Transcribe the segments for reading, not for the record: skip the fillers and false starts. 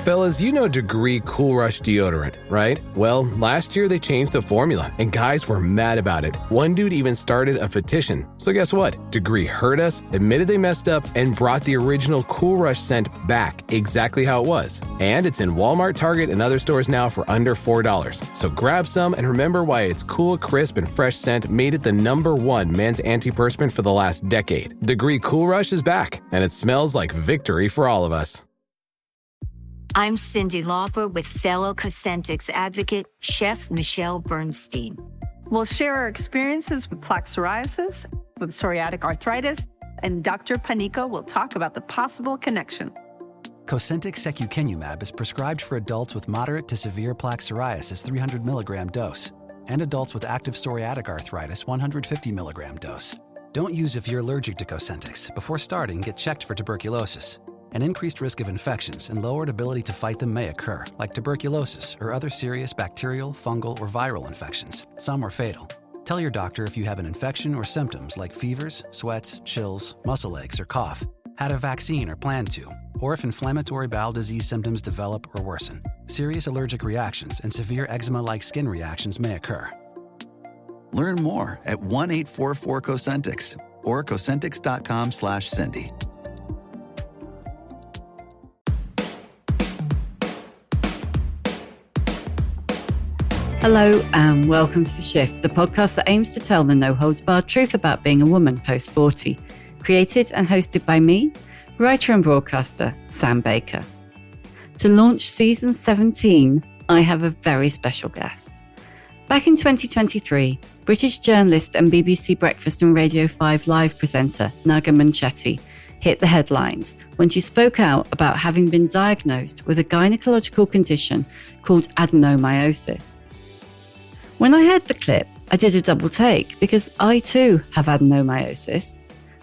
Fellas, you know Degree Cool Rush deodorant, right? Well, last year they changed the formula, and guys were mad about it. One dude even started a petition. So guess what? Degree heard us, admitted they messed up, and brought the original Cool Rush scent back exactly how it was. And it's in Walmart, Target, and other stores now for under $4. So grab some and remember why its cool, crisp, and fresh scent made it the #1 men's antiperspirant for the last decade. Degree Cool Rush is back, and it smells like victory for all of us. I'm Cindy Lauper with fellow Cosentix advocate, Chef Michelle Bernstein. We'll share our experiences with plaque psoriasis, with psoriatic arthritis, and Dr. Panico will talk about the possible connection. Cosentix secukinumab is prescribed for adults with moderate to severe plaque psoriasis 300 milligram dose and adults with active psoriatic arthritis 150 milligram dose. Don't use if you're allergic to Cosentix. Before starting, get checked for tuberculosis. An increased risk of infections and lowered ability to fight them may occur, like tuberculosis or other serious bacterial, fungal, or viral infections. Some are fatal. Tell your doctor if you have an infection or symptoms like fevers, sweats, chills, muscle aches, or cough, had a vaccine or plan to, or if inflammatory bowel disease symptoms develop or worsen. Serious allergic reactions and severe eczema-like skin reactions may occur. Learn more at 1-844-COSENTIX or Cosentix.com/Cindy. Hello and welcome to The Shift, the podcast that aims to tell the no-holds-barred truth about being a woman post-40. Created and hosted by me, writer and broadcaster Sam Baker. To launch season 17, I have a very special guest. Back in 2023, British journalist and BBC Breakfast and Radio 5 live presenter Naga Munchetty hit the headlines when she spoke out about having been diagnosed with a gynaecological condition called adenomyosis. When I heard the clip, I did a double take because I too have adenomyosis.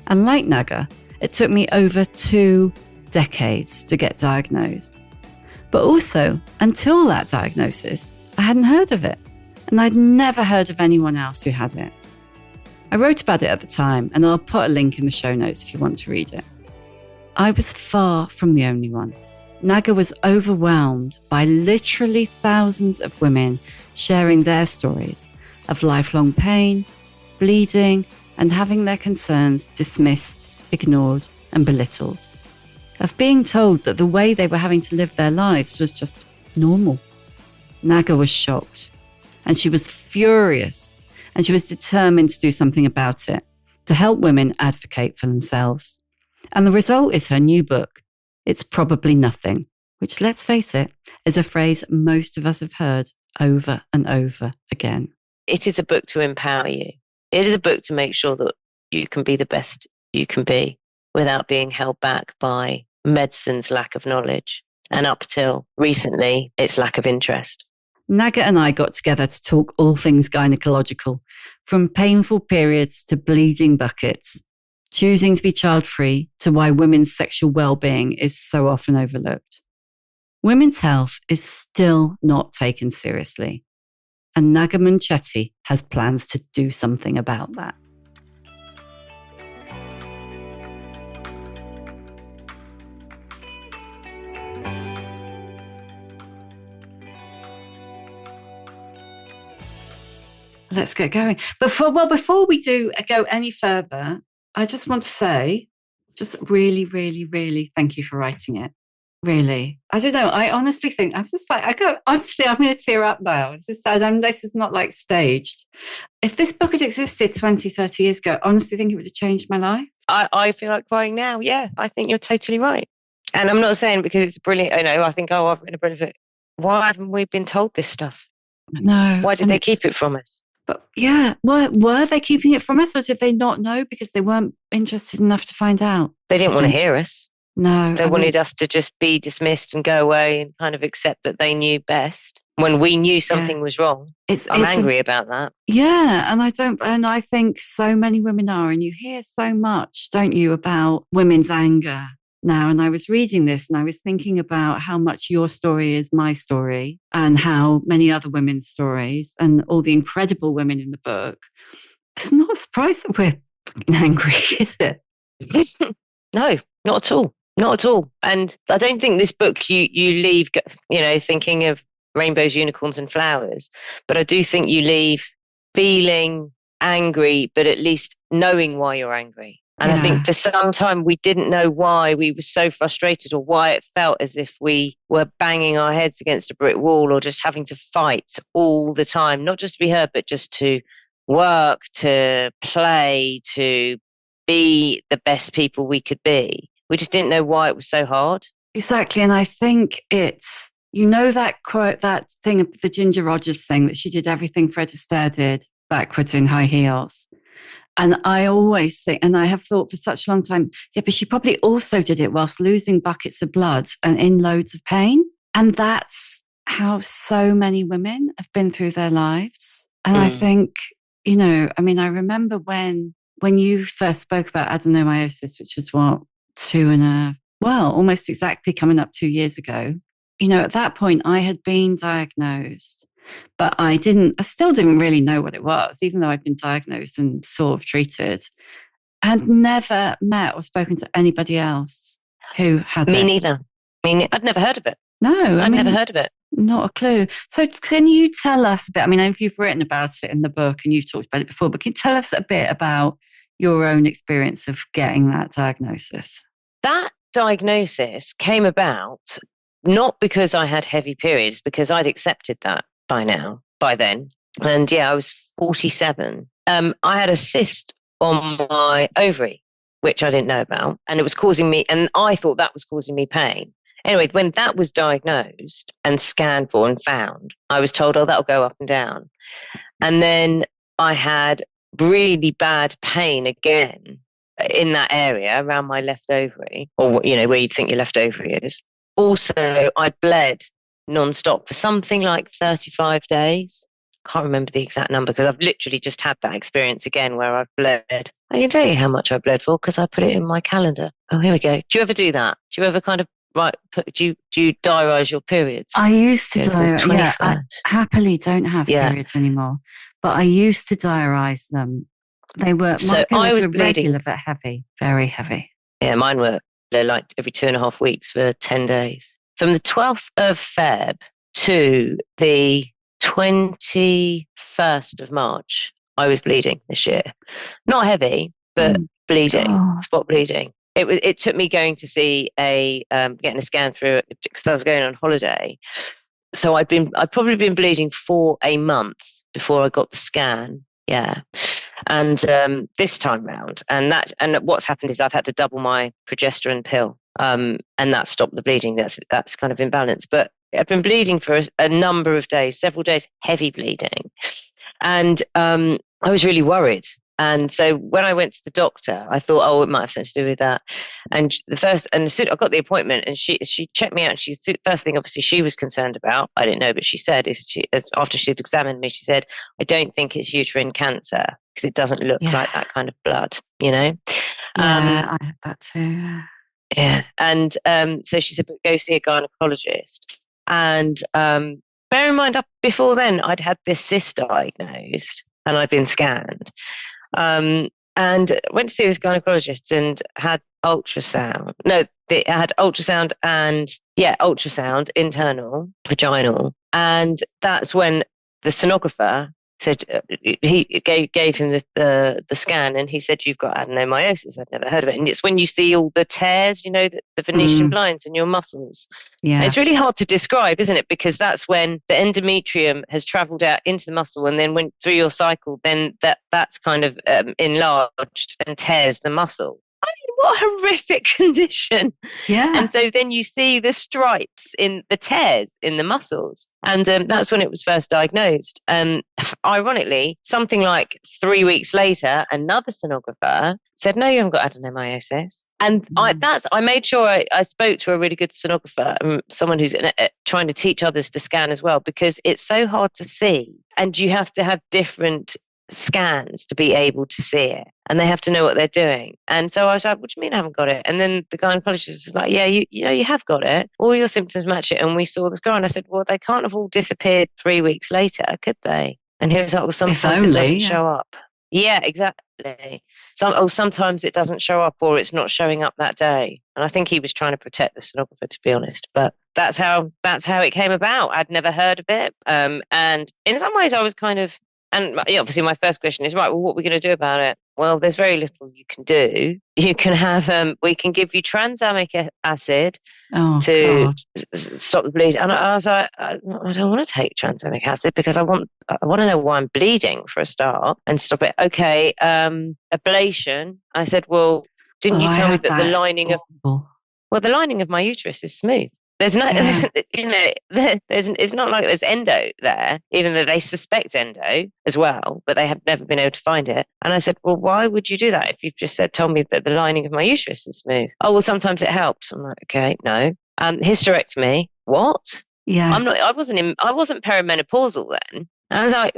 And like Naga, it took me over 2 decades to get diagnosed. But also, until that diagnosis, I hadn't heard of it. And I'd never heard of anyone else who had it. I wrote about it at the time, and I'll put a link in the show notes if you want to read it. I was far from the only one. Naga was overwhelmed by literally thousands of women sharing their stories of lifelong pain, bleeding, and having their concerns dismissed, ignored, and belittled. Of being told that the way they were having to live their lives was just normal. Naga was shocked, and she was furious, and she was determined to do something about it, to help women advocate for themselves. And the result is her new book, It's Probably Nothing, which, let's face it, is a phrase most of us have heard over and over again. It is a book to empower you. It is a book to make sure that you can be the best you can be without being held back by medicine's lack of knowledge. And up till recently, its lack of interest. Naga and I got together to talk all things gynaecological, from painful periods to bleeding buckets, choosing to be child-free to why women's sexual well-being is so often overlooked. Women's health is still not taken seriously, and Naga Munchetty has plans to do something about that. Let's get going. Before we go any further, I just want to say, just really, really, really thank you for writing it. Really. I don't know. I honestly think, I'm going to tear up now. This is not like staged. If this book had existed 20, 30 years ago, I honestly think it would have changed my life. I feel like crying now. Yeah, I think you're totally right. And I'm not saying because it's brilliant. I think, I've written a brilliant book. Why haven't we been told this stuff? No. Why did they keep it from us? But yeah, were they keeping it from us, or did they not know because they weren't interested enough to find out? They didn't want to hear us. No. They wanted us to just be dismissed and go away and kind of accept that they knew best when we knew something was wrong. I'm angry about that. Yeah, and I think so many women are, and you hear so much, don't you, about women's anger now. And I was reading this and I was thinking about how much your story is my story and how many other women's stories and all the incredible women in the book. It's not a surprise that we're angry, is it? No, not at all. not at all. And I don't think this book you leave, thinking of rainbows, unicorns and flowers, but I do think you leave feeling angry, but at least knowing why you're angry. And I think for some time we didn't know why we were so frustrated, or why it felt as if we were banging our heads against a brick wall, or just having to fight all the time, not just to be heard, but just to work, to play, to be the best people we could be. We just didn't know why it was so hard. Exactly. And I think it's, that quote, that thing of the Ginger Rogers thing, that she did everything Fred Astaire did backwards in high heels. And I always think, and I have thought for such a long time, but she probably also did it whilst losing buckets of blood and in loads of pain. And that's how so many women have been through their lives. And I think, I remember when you first spoke about adenomyosis, which was almost exactly coming up 2 years ago. At that point I had been diagnosed, but I still didn't really know what it was, even though I'd been diagnosed and sort of treated, and never met or spoken to anybody else who had Me it. neither. I'd never heard of it. No, I'd never heard of it. Not a clue. So can you tell us a bit, if you've written about it in the book and you've talked about it before, but can you tell us a bit about your own experience of getting that diagnosis? That diagnosis came about not because I had heavy periods, because I'd accepted that by then. And I was 47. I had a cyst on my ovary, which I didn't know about. And it was causing me, and I thought that was causing me pain. Anyway, when that was diagnosed and scanned for and found, I was told, that'll go up and down. And then I had really bad pain again in that area around my left ovary, or, where you'd think your left ovary is. Also, I bled non-stop for something like 35 days. Can't remember the exact number because I've literally just had that experience again where I've bled. I can tell you how much I bled for because I put it in my calendar. Oh, here we go. Do you ever do that? Do you ever kind of do you diarise your periods? I used to diarise. Yeah, I happily don't have periods anymore, but I used to diarise them. They were, so I was bleeding, regular but heavy, very heavy. Yeah, mine were like every 2.5 weeks for 10 days. From the 12th of Feb to the 21st of March, I was bleeding this year. Not heavy, but bleeding, spot bleeding. It took me going to see getting a scan through it because I was going on holiday. So I'd probably been bleeding for a month before I got the scan. Yeah. And this time round, and what's happened is I've had to double my progesterone pill, and that stopped the bleeding. That's kind of imbalanced. But I've been bleeding for a number of days, several days, heavy bleeding, and I was really worried. And so when I went to the doctor, I thought, it might have something to do with that. And as soon I got the appointment, and she checked me out. First thing, obviously, she was concerned about, I didn't know, but she said, after she'd examined me, she said, I don't think it's uterine cancer because it doesn't look like that kind of blood, Yeah, I had that too. Yeah. And so she said, but go see a gynaecologist. And bear in mind, before then, I'd had this cyst diagnosed and I'd been scanned. And went to see this gynecologist and had ultrasound. No, they had ultrasound ultrasound, internal, vaginal. And that's when the sonographer said, he gave him the scan, and he said, you've got adenomyosis. I'd never heard of it. And it's when you see all the tears, the Venetian blinds in your muscles. Yeah. And it's really hard to describe, isn't it? Because that's when the endometrium has traveled out into the muscle, and then went through your cycle, then that's kind of enlarged and tears the muscle. I mean, what a horrific condition. Yeah. And so then you see the stripes in the tears in the muscles. And that's when it was first diagnosed. Ironically, something like 3 weeks later, another sonographer said, no, you haven't got adenomyosis. And I made sure I spoke to a really good sonographer, someone who's trying to teach others to scan as well, because it's so hard to see. And you have to have different scans to be able to see it, and they have to know what they're doing. And so I was like, what do you mean I haven't got it? And then the gynecologist was like, yeah, you have got it, all your symptoms match it, and we saw this grow. And I said, well, they can't have all disappeared 3 weeks later, could they? And he was like, well, sometimes it doesn't show up. Yeah, exactly. Sometimes it doesn't show up, or it's not showing up that day. And I think he was trying to protect the sonographer, to be honest. But that's how it came about. I'd never heard of it. And in some ways I was kind of, and obviously my first question is, right, well, what are we going to do about it? Well, there's very little you can do. You can have, we can give you tranexamic acid to stop the bleed. And I was like, I don't want to take tranexamic acid because I want to know why I'm bleeding for a start and stop it. Okay, ablation. I said, well, didn't you tell me that the lining of my uterus is smooth? There's no, it's not like there's endo there, even though they suspect endo as well, but they have never been able to find it. And I said, well, why would you do that if you've just told me that the lining of my uterus is smooth? Oh, well, sometimes it helps. I'm like, okay, no. Hysterectomy, what? Yeah. I wasn't perimenopausal then. I was like,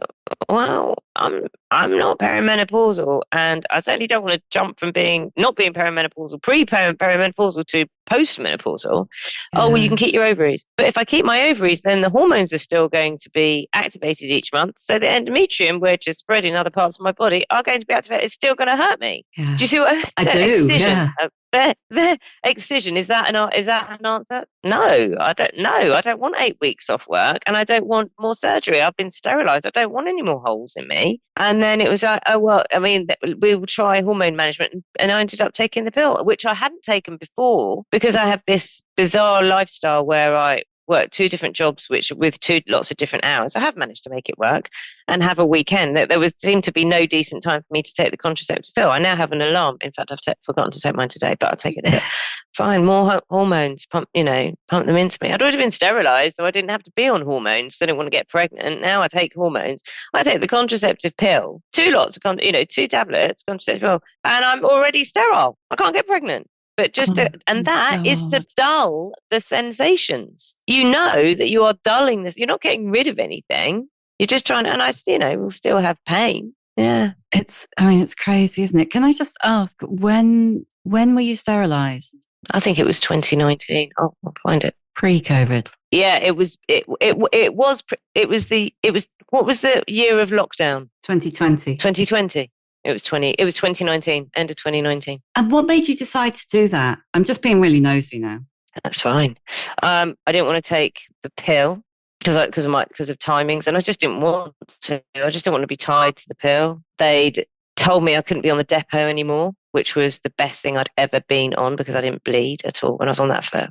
well, I'm not perimenopausal, and I certainly don't want to jump from not being perimenopausal, perimenopausal to postmenopausal. Yeah. Oh, well, you can keep your ovaries. But if I keep my ovaries, then the hormones are still going to be activated each month. So the endometrium, which is spread in other parts of my body, are going to be activated. It's still going to hurt me. Yeah. Do you see what I do? Excision. Yeah. The excision, is that an answer? No, I don't know. I don't want 8 weeks off work, and I don't want more surgery. I've been sterilized. I don't want any more holes in me. And then it was like, oh, well, I mean, we will try hormone management. And I ended up taking the pill, which I hadn't taken before because I have this bizarre lifestyle where I work 2 different jobs, which with lots of different hours. I have managed to make it work and have a weekend. There seemed to be no decent time for me to take the contraceptive pill. I now have an alarm. In fact, I've forgotten to take mine today, but I'll take it. Fine, more hormones, pump them into me. I'd already been sterilized, so I didn't have to be on hormones. So I didn't want to get pregnant. Now I take hormones. I take the contraceptive pill, 2 lots of 2 tablets, contraceptive pill, and I'm already sterile. I can't get pregnant. But that is to dull the sensations. You know that you are dulling this. You're not getting rid of anything. You're just trying to, and we'll still have pain. Yeah. It's crazy, isn't it? Can I just ask, when were you sterilized? I think it was 2019. Oh, I'll find it. Pre-COVID. Yeah, it was. What was the year of lockdown? 2020. 2020. It was 2019, end of 2019. And what made you decide to do that? I'm just being really nosy now. That's fine. I didn't want to take the pill because of timings, and I just didn't want to. I just didn't want to be tied to the pill. They'd told me I couldn't be on the depot anymore, which was the best thing I'd ever been on because I didn't bleed at all when I was on that for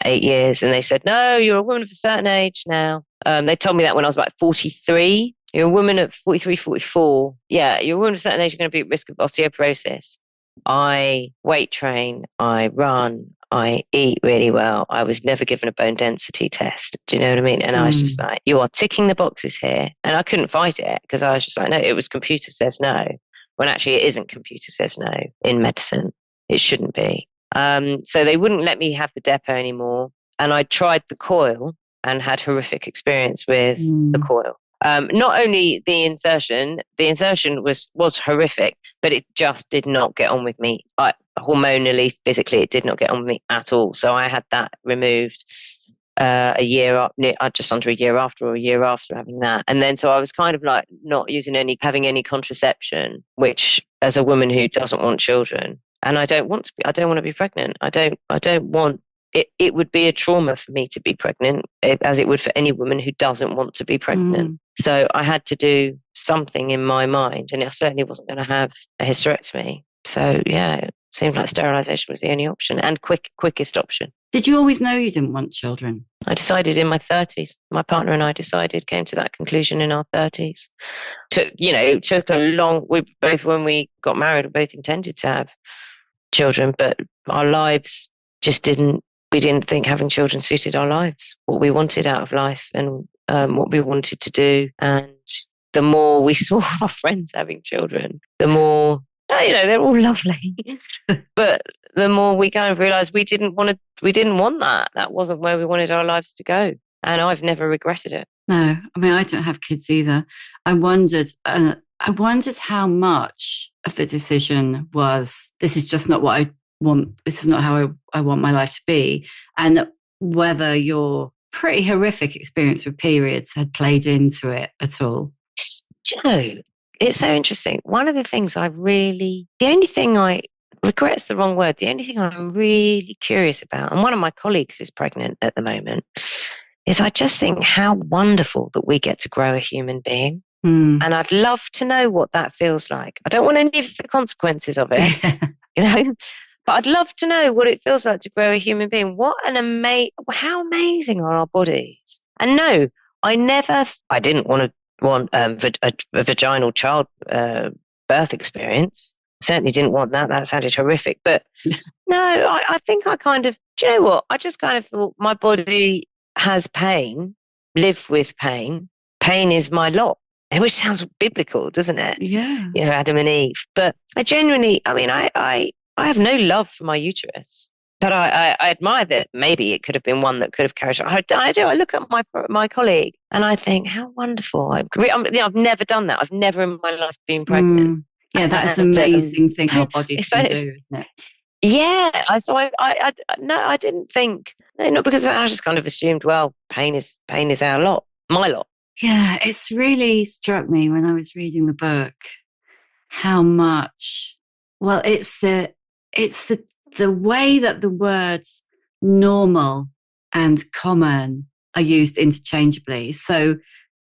8 years. And they said, no, you're a woman of a certain age now. They told me that when I was about 43. You're a woman at 43, 44. Yeah, you're a woman of a certain age, you're going to be at risk of osteoporosis. I weight train, I run, I eat really well. I was never given a bone density test. Do you know what I mean? And I was just like, you are ticking the boxes here. And I couldn't fight it because I was just like, no, it was computer says no. When actually it isn't computer says no in medicine. It shouldn't be. So they wouldn't let me have the depot anymore. And I tried the coil and had horrific experience with the coil. Not only the insertion was horrific, but it just did not get on with me. Hormonally, physically, it did not get on with me at all. So I had that removed just under a year after having that. And then so I was kind of like not having any contraception, which as a woman who doesn't want children, and I don't want to be pregnant. I don't want it would be a trauma for me to be pregnant, as it would for any woman who doesn't want to be pregnant. So I had to do something in my mind, and I certainly wasn't going to have a hysterectomy. So yeah, it seemed like sterilization was the only option and quickest option. Did you always know you didn't want children? I decided in my 30s. My partner and I came to that conclusion in our 30s. Took a long, when we got married, we both intended to have children, but our lives just we didn't think having children suited our lives, what we wanted out of life and what we wanted to do. And the more we saw our friends having children, the more, they're all lovely. But the more we kind of realized we didn't want that. That wasn't where we wanted our lives to go. And I've never regretted it. No, I mean, I don't have kids either. I wondered how much of the decision was, this is just not what I want. This is not how I want my life to be. And whether your pretty horrific experience with periods had played into it at all. It's so interesting. One of the things regret's the wrong word. The only thing I'm really curious about, and one of my colleagues is pregnant at the moment, is I just think how wonderful that we get to grow a human being. And I'd love to know what that feels like. I don't want any of the consequences of it, but I'd love to know what it feels like to grow a human being. How amazing are our bodies? And no, I didn't want a vaginal child birth experience. Certainly didn't want that. That sounded horrific. But no, I think I kind of, do you know what? I just kind of thought my body has pain, live with pain. Pain is my lot. Which sounds biblical, doesn't it? Yeah. Adam and Eve. But I genuinely, I have no love for my uterus. But I admire that maybe it could have been one that could have carried on. I do. I look at my colleague and I think, how wonderful. I've never done that. I've never in my life been pregnant. Yeah, that is an amazing thing our bodies can do, isn't it? Yeah. I didn't think, not because I just kind of assumed, well, pain is our lot, my lot. Yeah, it's really struck me when I was reading the book how much, well, it's the way that the words normal and common are used interchangeably. So,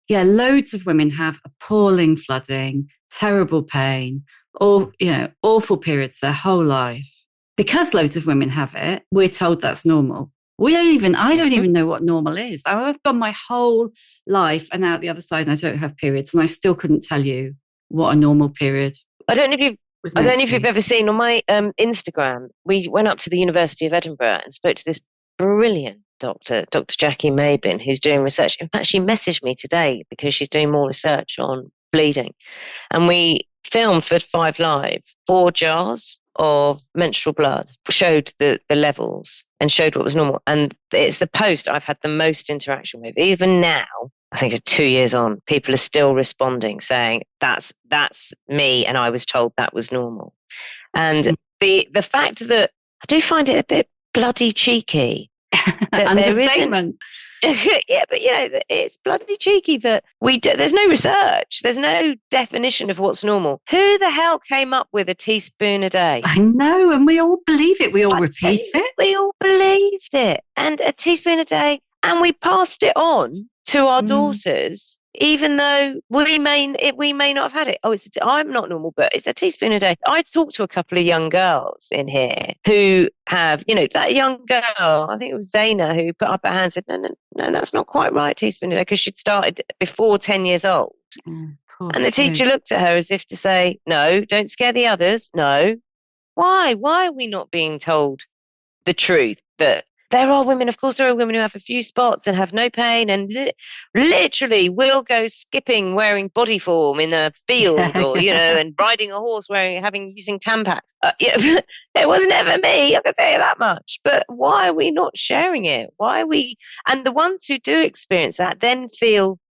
yeah, loads of women have appalling flooding, terrible pain, or, awful periods their whole life. Because loads of women have it, we're told that's normal. I don't even know what normal is. I've gone my whole life and out the other side and I don't have periods and I still couldn't tell you what a normal period. I don't know if you've ever seen on my Instagram, we went up to the University of Edinburgh and spoke to this brilliant doctor, Dr. Jackie Mabin, who's doing research. In fact, she messaged me today because she's doing more research on bleeding. And we filmed for 5 Live 4 jars of menstrual blood, showed the levels and showed what was normal. And it's the post I've had the most interaction with. Even now, I think 2 years on, people are still responding saying, that's me and I was told that was normal. And the fact that I do find it a bit bloody cheeky. Understatement. Yeah, but it's bloody cheeky that there's no research, there's no definition of what's normal. Who the hell came up with a teaspoon a day? I know, and we all believe it. We all repeat it. We all believed it, and a teaspoon a day, and we passed it on to our daughters, even though we may not have had it. I'm not normal, but it's a teaspoon a day. I talked to a couple of young girls in here who have, that young girl, I think it was Zaina, who put up her hand and said, no, that's not quite right, teaspoon a day, because she'd started before 10 years old. And the teacher looked at her as if to say, no, don't scare the others. No. Why? Why are we not being told the truth that there are women who have a few spots and have no pain and literally will go skipping wearing body form in a field or, and riding a horse using Tampax. It wasn't ever me, I can tell you that much. But why are we not sharing it? And the ones who do experience that then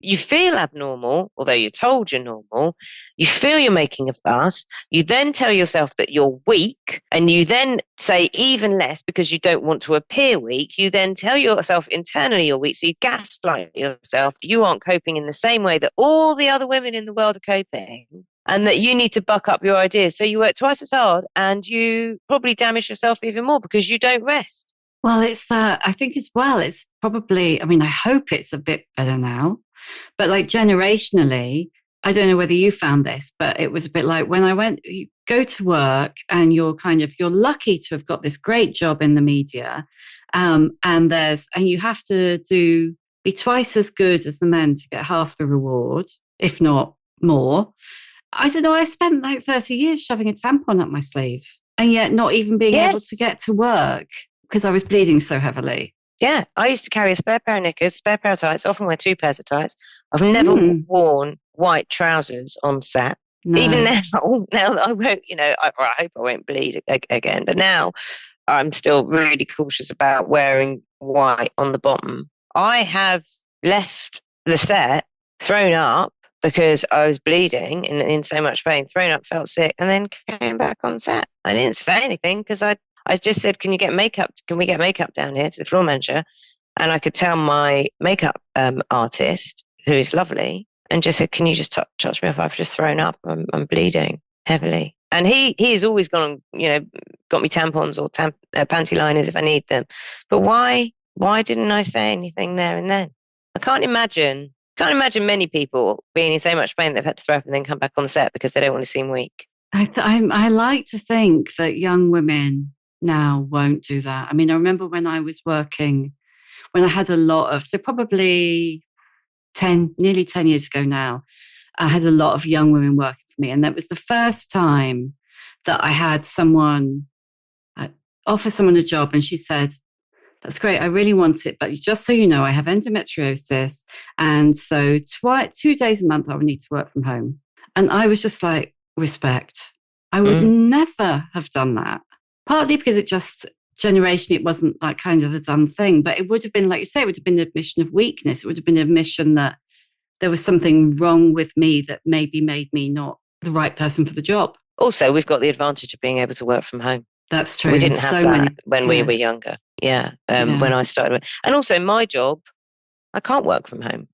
you feel abnormal, although you're told you're normal. You feel you're making a fuss. You then tell yourself that you're weak, and you then say even less because you don't want to appear weak. You then tell yourself internally you're weak, so you gaslight yourself. You aren't coping in the same way that all the other women in the world are coping, and that you need to buck up your ideas. So you work twice as hard, and you probably damage yourself even more because you don't rest. Well, it's that, I think as well, it's probably, I hope it's a bit better now. But like generationally, I don't know whether you found this, but it was a bit like when you go to work and you're lucky to have got this great job in the media. And you have to be twice as good as the men to get half the reward, if not more. I don't know. I spent like 30 years shoving a tampon up my sleeve and yet not even being able to get to work because I was bleeding so heavily. Yeah, I used to carry a spare pair of knickers, spare pair of tights, often wear 2 pairs of tights. I've never worn white trousers on set. No. Even now that I won't, I hope I won't bleed again. But now I'm still really cautious about wearing white on the bottom. I have left the set, thrown up because I was bleeding in so much pain, thrown up, felt sick, and then came back on set. I didn't say anything because I just said, can we get makeup down here to the floor manager? And I could tell my makeup artist, who is lovely, and just said, can you just touch me if I've just thrown up? I'm bleeding heavily. And he has always gone, got me tampons or panty liners if I need them. But why didn't I say anything there and then? I can't imagine many people being in so much pain they've had to throw up and then come back on the set because they don't want to seem weak. I like to think that young women now won't do that. I mean, I remember when I was working, when I had a lot of, so probably nearly 10 years ago now, I had a lot of young women working for me. And that was the first time that I had someone offer someone a job. And she said, that's great, I really want it. But just so you know, I have endometriosis. And so 2 days a month, I would need to work from home. And I was just like, respect. I would never have done that. Partly because it just, generationally, it wasn't like kind of a done thing. But it would have been, like you say, it would have been an admission of weakness. It would have been an admission that there was something wrong with me that maybe made me not the right person for the job. Also, we've got the advantage of being able to work from home. That's true. We didn't have that when we were younger. When I started. And also my job, I can't work from home.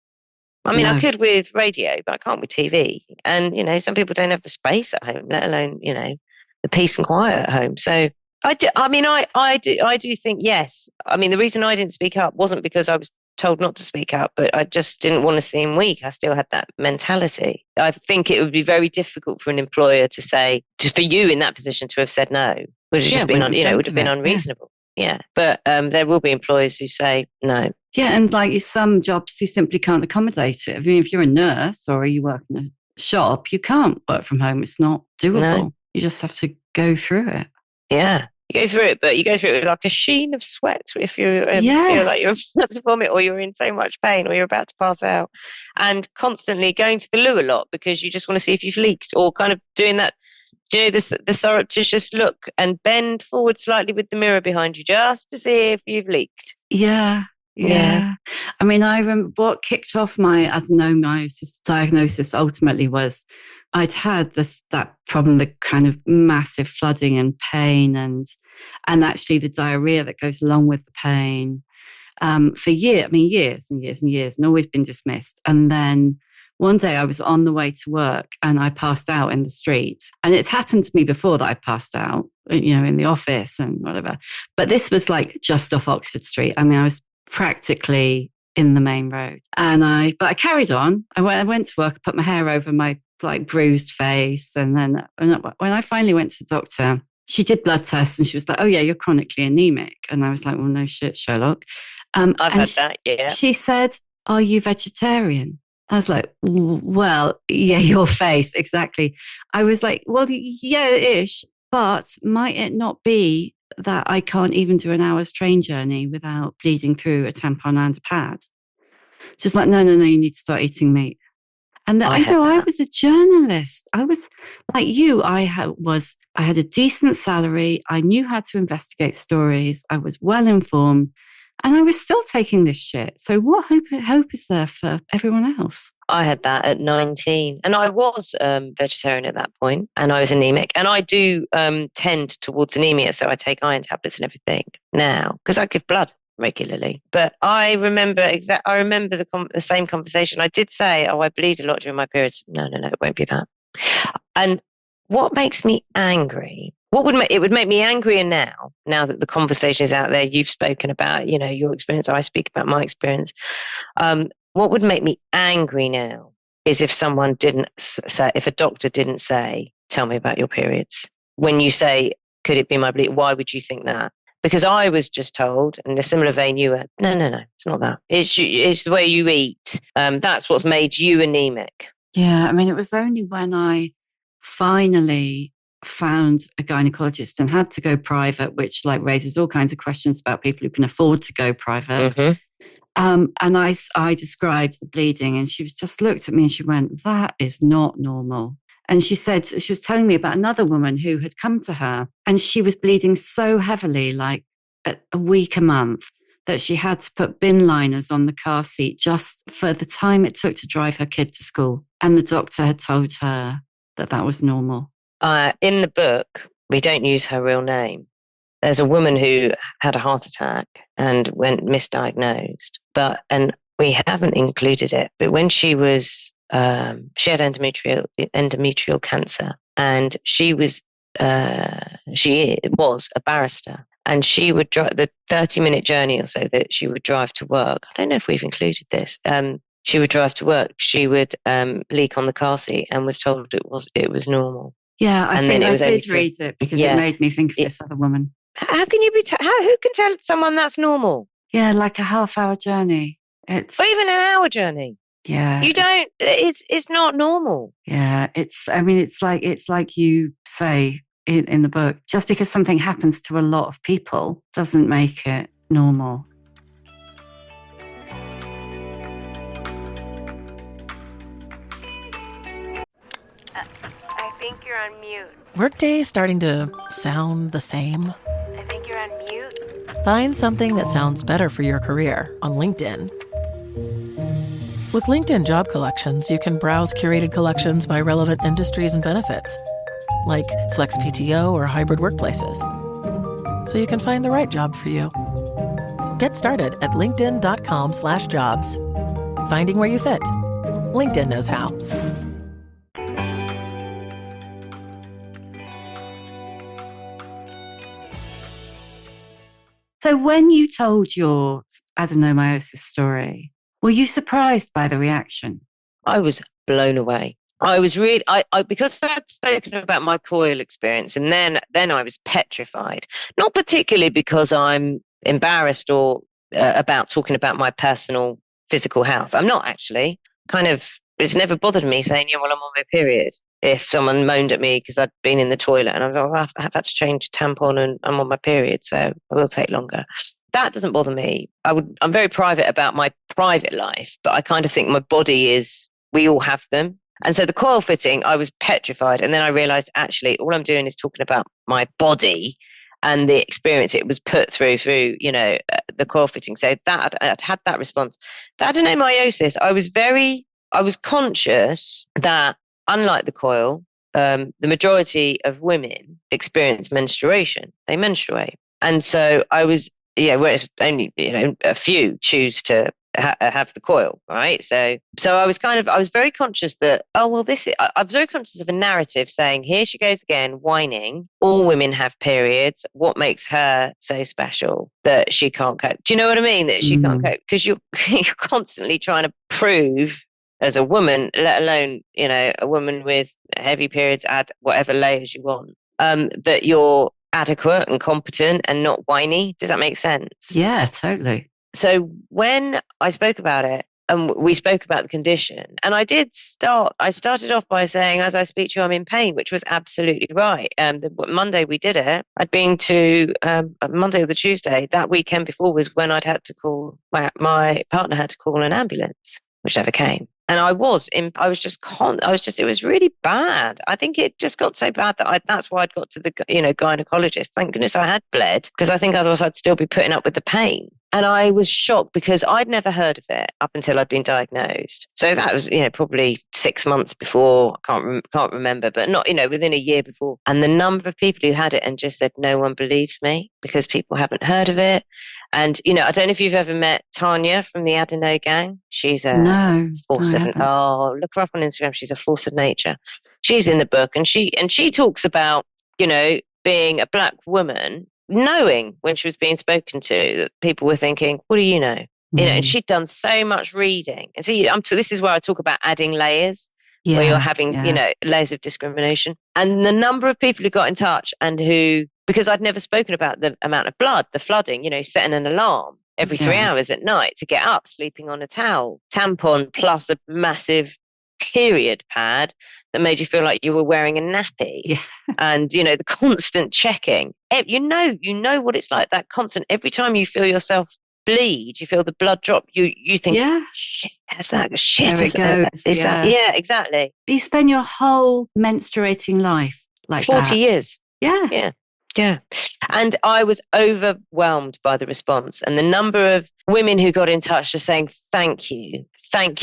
I mean, I could with radio, but I can't with TV. And, some people don't have the space at home, let alone, the peace and quiet at home. So I do think, yes. I mean, the reason I didn't speak up wasn't because I was told not to speak up, but I just didn't want to seem weak. I still had that mentality. I think it would be very difficult for an employer to say, for you in that position to have said no, would have just been, it would have been unreasonable. Yeah. But there will be employers who say no. Yeah. And like some jobs, you simply can't accommodate it. I mean, if you're a nurse or you work in a shop, you can't work from home. It's not doable. No. You just have to go through it. Yeah. You go through it, but you go through it with like a sheen of sweat if you feel like you're about to vomit or you're in so much pain or you're about to pass out. And constantly going to the loo a lot because you just want to see if you've leaked, or kind of doing that, the surreptitious look and bend forward slightly with the mirror behind you just to see if you've leaked. Yeah. I mean, I remember what kicked off my adenomyosis diagnosis ultimately was I'd had that problem, the kind of massive flooding and pain and actually the diarrhea that goes along with the pain for years and years, and always been dismissed. And then one day I was on the way to work and I passed out in the street. And it's happened to me before that I passed out, in the office and whatever. But this was like just off Oxford Street. I mean, I was practically in the main road. But I carried on. I went to work, I put my hair over my bruised face. And then when I finally went to the doctor, she did blood tests and she was like, oh yeah, you're chronically anemic. And I was like, well, no shit, Sherlock. I've had that, yeah. She said, are you vegetarian? I was like, well, yeah, your face, exactly. I was like, well, yeah, ish, but might it not be that I can't even do an hour's train journey without bleeding through a tampon and a pad? She's like, no, you need to start eating meat. And I was a journalist. I was like you. I had a decent salary. I knew how to investigate stories. I was well informed. And I was still taking this shit. So what hope is there for everyone else? I had that at 19. And I was vegetarian at that point, and I was anemic. And I do tend towards anemia. So I take iron tablets and everything now because I give blood regularly. But I remember the same conversation. I did say, I bleed a lot during my periods. No, it won't be that. And what makes me angry? It would make me angrier now that the conversation is out there. You've spoken about, your experience. I speak about my experience. What would make me angry now is if someone didn't say, if a doctor didn't say, tell me about your periods. When you say, could it be my bleed? Why would you think that? Because I was just told, in a similar vein, you were, no, it's not that. It's the way you eat. That's what's made you anemic. Yeah, I mean, it was only when I finally found a gynaecologist and had to go private, which raises all kinds of questions about people who can afford to go private. Mm-hmm. And I described the bleeding and she just looked at me and she went, that is not normal. And she was telling me about another woman who had come to her and she was bleeding so heavily, like a week a month, that she had to put bin liners on the car seat just for the time it took to drive her kid to school. And the doctor had told her that was normal. In the book, we don't use her real name. There's a woman who had a heart attack and went misdiagnosed, and we haven't included it. But when she was She had endometrial cancer, and she was a barrister, and she would drive the 30-minute journey or so that she would drive to work. I don't know if we've included this. She would drive to work. She would leak on the car seat and was told it was normal. Yeah, I And think then I did read it because it made me think of this other woman. How can you who can tell someone that's normal? Yeah, like a half-hour journey. Or even an hour journey. Yeah. You don't, it's not normal. Yeah, it's like you say in the book, just because something happens to a lot of people doesn't make it normal. I think you're on mute. Workday's starting to sound the same. I think you're on mute. Find something that sounds better for your career on LinkedIn. With LinkedIn Job Collections, you can browse curated collections by relevant industries and benefits, like flex PTO or hybrid workplaces, so you can find the right job for you. Get started at linkedin.com/jobs. Finding where you fit. LinkedIn knows how. So when you told your adenomyosis story, were you surprised by the reaction? I was blown away. I was really, because I'd spoken about my coil experience, and then I was petrified. Not particularly because I'm embarrassed or about talking about my personal physical health. I'm not actually. It's never bothered me saying, yeah, well, I'm on my period. If someone moaned at me because I'd been in the toilet and I've had to change a tampon and I'm on my period, so it will take longer. That doesn't bother me. I'm very private about my private life, but I kind of think my body is, we all have them. And so the coil fitting, I was petrified. And then I realized actually all I'm doing is talking about my body and the experience it was put through, the coil fitting. So that I'd had that response. The adenomyosis, I was conscious that unlike the coil, the majority of women experience menstruation. They menstruate. And so I was, whereas only, a few choose to have the coil, right? So I was very conscious that, I was very conscious of a narrative saying, here she goes again, whining. All women have periods. What makes her so special that she can't cope? Do you know what I mean? That she can't cope? Because you're constantly trying to prove as a woman, let alone, a woman with heavy periods, add whatever layers you want, that you're adequate and competent and not whiny. Does that make sense? Yeah, totally. So when I spoke about it, and we spoke about the condition, and I started off by saying, as I speak to you, I'm in pain, which was absolutely right. The Monday we did it, I'd been to Monday or the Tuesday, that weekend before was when I'd had to call, my partner had to call an ambulance, which never came. And it was really bad. I think it just got so bad that that's why I'd got to the, gynaecologist. Thank goodness I had bled, because I think otherwise I'd still be putting up with the pain. And I was shocked because I'd never heard of it up until I'd been diagnosed. So that was, probably 6 months before, can't remember, but not, within a year before. And the number of people who had it and just said, no one believes me because people haven't heard of it. And, I don't know if you've ever met Tanya from the Adeno gang. She's a force of, look her up on Instagram. She's a force of nature. She's in the book, and she talks about, being a black woman, knowing when she was being spoken to that people were thinking, what do you know? And she'd done so much reading. And so this is where I talk about adding layers, where you're having, layers of discrimination. And the number of people who got in touch and who, because I'd never spoken about the amount of blood, the flooding, setting an alarm every 3 hours at night to get up, sleeping on a towel, tampon plus a massive period pad that made you feel like you were wearing a nappy, and the constant checking. You know what it's like, that constant. Every time you feel yourself bleed, you feel the blood drop. You think, shit, is that shit? There it goes. Is that? Yeah, exactly. You spend your whole menstruating life like 40 years. Yeah. Yeah. And I was overwhelmed by the response, and the number of women who got in touch just saying, thank you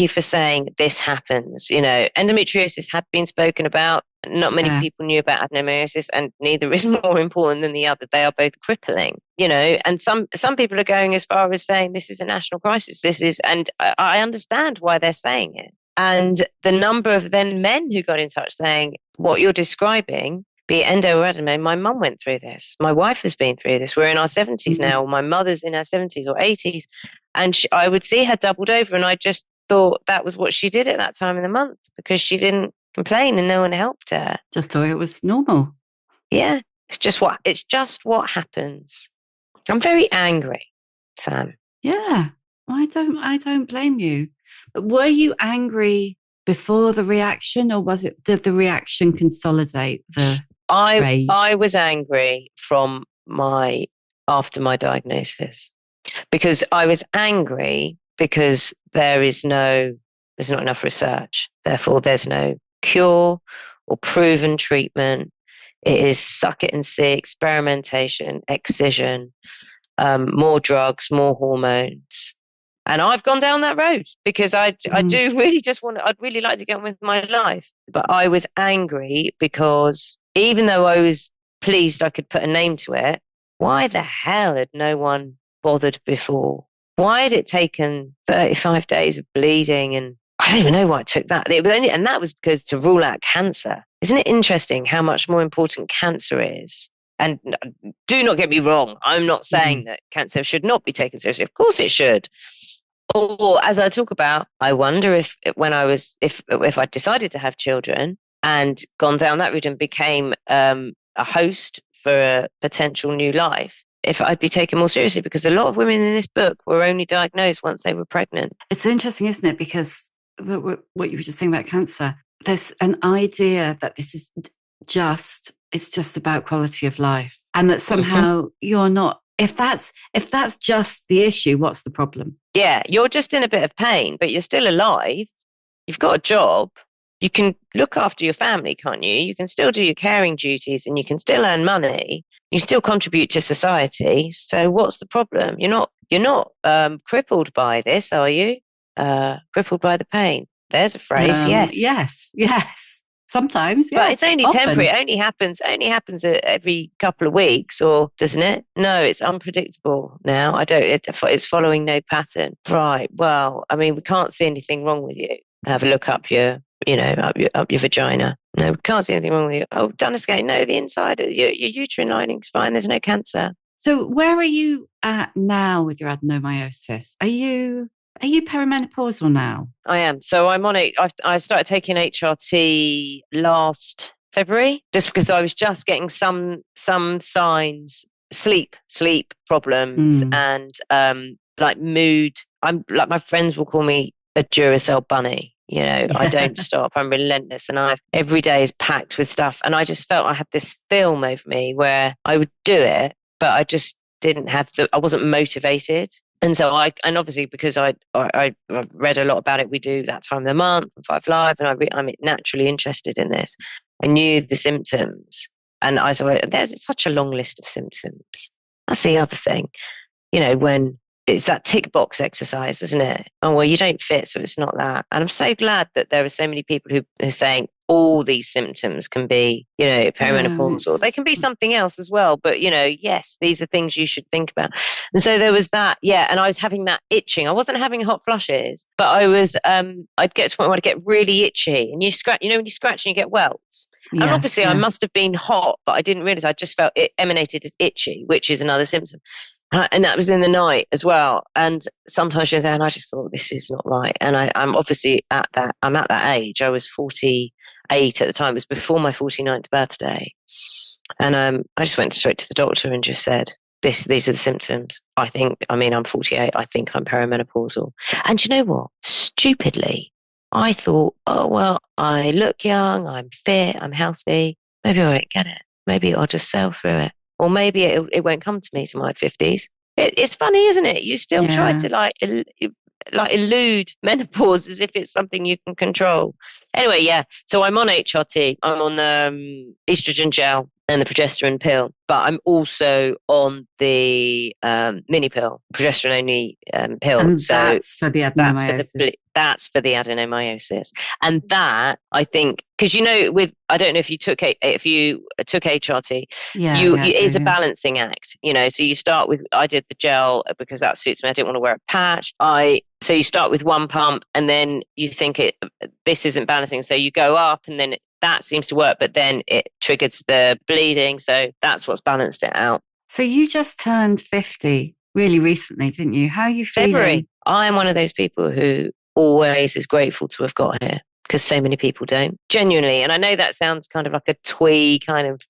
for saying this happens. Endometriosis had been spoken about. Not many people knew about adenomyosis, and neither is more important than the other. They are both crippling, and some people are going as far as saying this is a national crisis. And I understand why they're saying it. And the number of then men who got in touch saying, what you're describing, be it endo or adeno, my mum went through this. My wife has been through this. We're in our 70s now. My mother's in her 70s or 80s. And I would see her doubled over. And I just thought that was what she did at that time in the month because she didn't complain and no one helped her. Just thought it was normal. Yeah. It's just what happens. I'm very angry, Sam. Yeah. I don't blame you. But were you angry before the reaction, or did the reaction consolidate the rage? I was angry after my diagnosis, because I was angry because there's not enough research. Therefore, there's no cure or proven treatment. It is suck it and see, experimentation, excision, more drugs, more hormones. And I've gone down that road because I do really I'd really like to get on with my life. But I was angry because even though I was pleased I could put a name to it, why the hell had no one bothered before? Why had it taken 35 days of bleeding? And I don't even know why it took that. And that was because to rule out cancer. Isn't it interesting how much more important cancer is? And do not get me wrong. I'm not saying that cancer should not be taken seriously. Of course it should. Or as I talk about, I wonder if I decided to have children and gone down that route and became a host for a potential new life, if I'd be taken more seriously, because a lot of women in this book were only diagnosed once they were pregnant. It's interesting, isn't it? Because what you were just saying about cancer, there's an idea that this is it's just about quality of life, and that somehow you're not. If that's just the issue, what's the problem? Yeah, you're just in a bit of pain, but you're still alive. You've got a job. You can look after your family, can't you? You can still do your caring duties and you can still earn money. You still contribute to society. So what's the problem? You're not crippled by this, are you? Crippled by the pain. There's a phrase, yes. Yes. Sometimes, but it's only temporary. It only happens every couple of weeks, or doesn't it? No, it's unpredictable now. It's following no pattern. Right. Well, I mean, we can't see anything wrong with you. Have a look up your vagina. No, we can't see anything wrong with you. Oh, done a scan. No, the inside of your uterine lining's fine. There's no cancer. So where are you at now with your adenomyosis? Are you perimenopausal now? I am. So I'm on it. I started taking HRT last February, just because I was just getting some signs, sleep problems, and like mood. I'm like, my friends will call me a Duracell bunny. You know, I don't stop. I'm relentless, and every day is packed with stuff. And I just felt I had this film over me where I would do it, but I just didn't have I wasn't motivated. And so obviously because I read a lot about it, we do that time of the month, 5 Live, and I'm naturally interested in this. I knew the symptoms, and there's such a long list of symptoms. That's the other thing, you know, when it's that tick box exercise, isn't it? Oh, well, you don't fit, so it's not that. And I'm so glad that there are so many people who are saying all these symptoms can be, you know, perimenopausal. They can be something else as well. But, you know, yes, these are things you should think about. And so there was that, and I was having that itching. I wasn't having hot flushes, but I was, I'd get to a point where I'd get really itchy. And you scratch, you know, when you scratch and you get welts. Yes, and obviously I must have been hot, but I didn't realize. I just felt it emanated as itchy, which is another symptom. And that was in the night as well. And sometimes you're there and I just thought, this is not right. And I'm obviously I'm at that age. I was 48 at the time. It was before my 49th birthday. And I just went straight to the doctor and just said, these are the symptoms. I'm 48. I think I'm perimenopausal. And you know what? Stupidly, I thought, oh, well, I look young, I'm fit, I'm healthy. Maybe I won't get it. Maybe I'll just sail through it. Or maybe it won't come to me to my 50s. It's funny, isn't it? You still try to elude menopause as if it's something you can control. Anyway, so I'm on HRT. I'm on estrogen gel. and the progesterone pill, but I'm also on the mini pill, progesterone only pill. And so that's for the adenomyosis. That's for the adenomyosis, and that I think because I don't know if you took HRT, it is a balancing act. So you start with I did the gel because that suits me. I didn't want to wear a patch. So you start with one pump, and then you think this isn't balancing, so you go up, and then that seems to work, but then it triggers the bleeding. So that's what's balanced it out. So you just turned 50 really recently, didn't you? How are you feeling? February. I'm one of those people who always is grateful to have got here because so many people don't. Genuinely. And I know that sounds kind of like a twee kind of,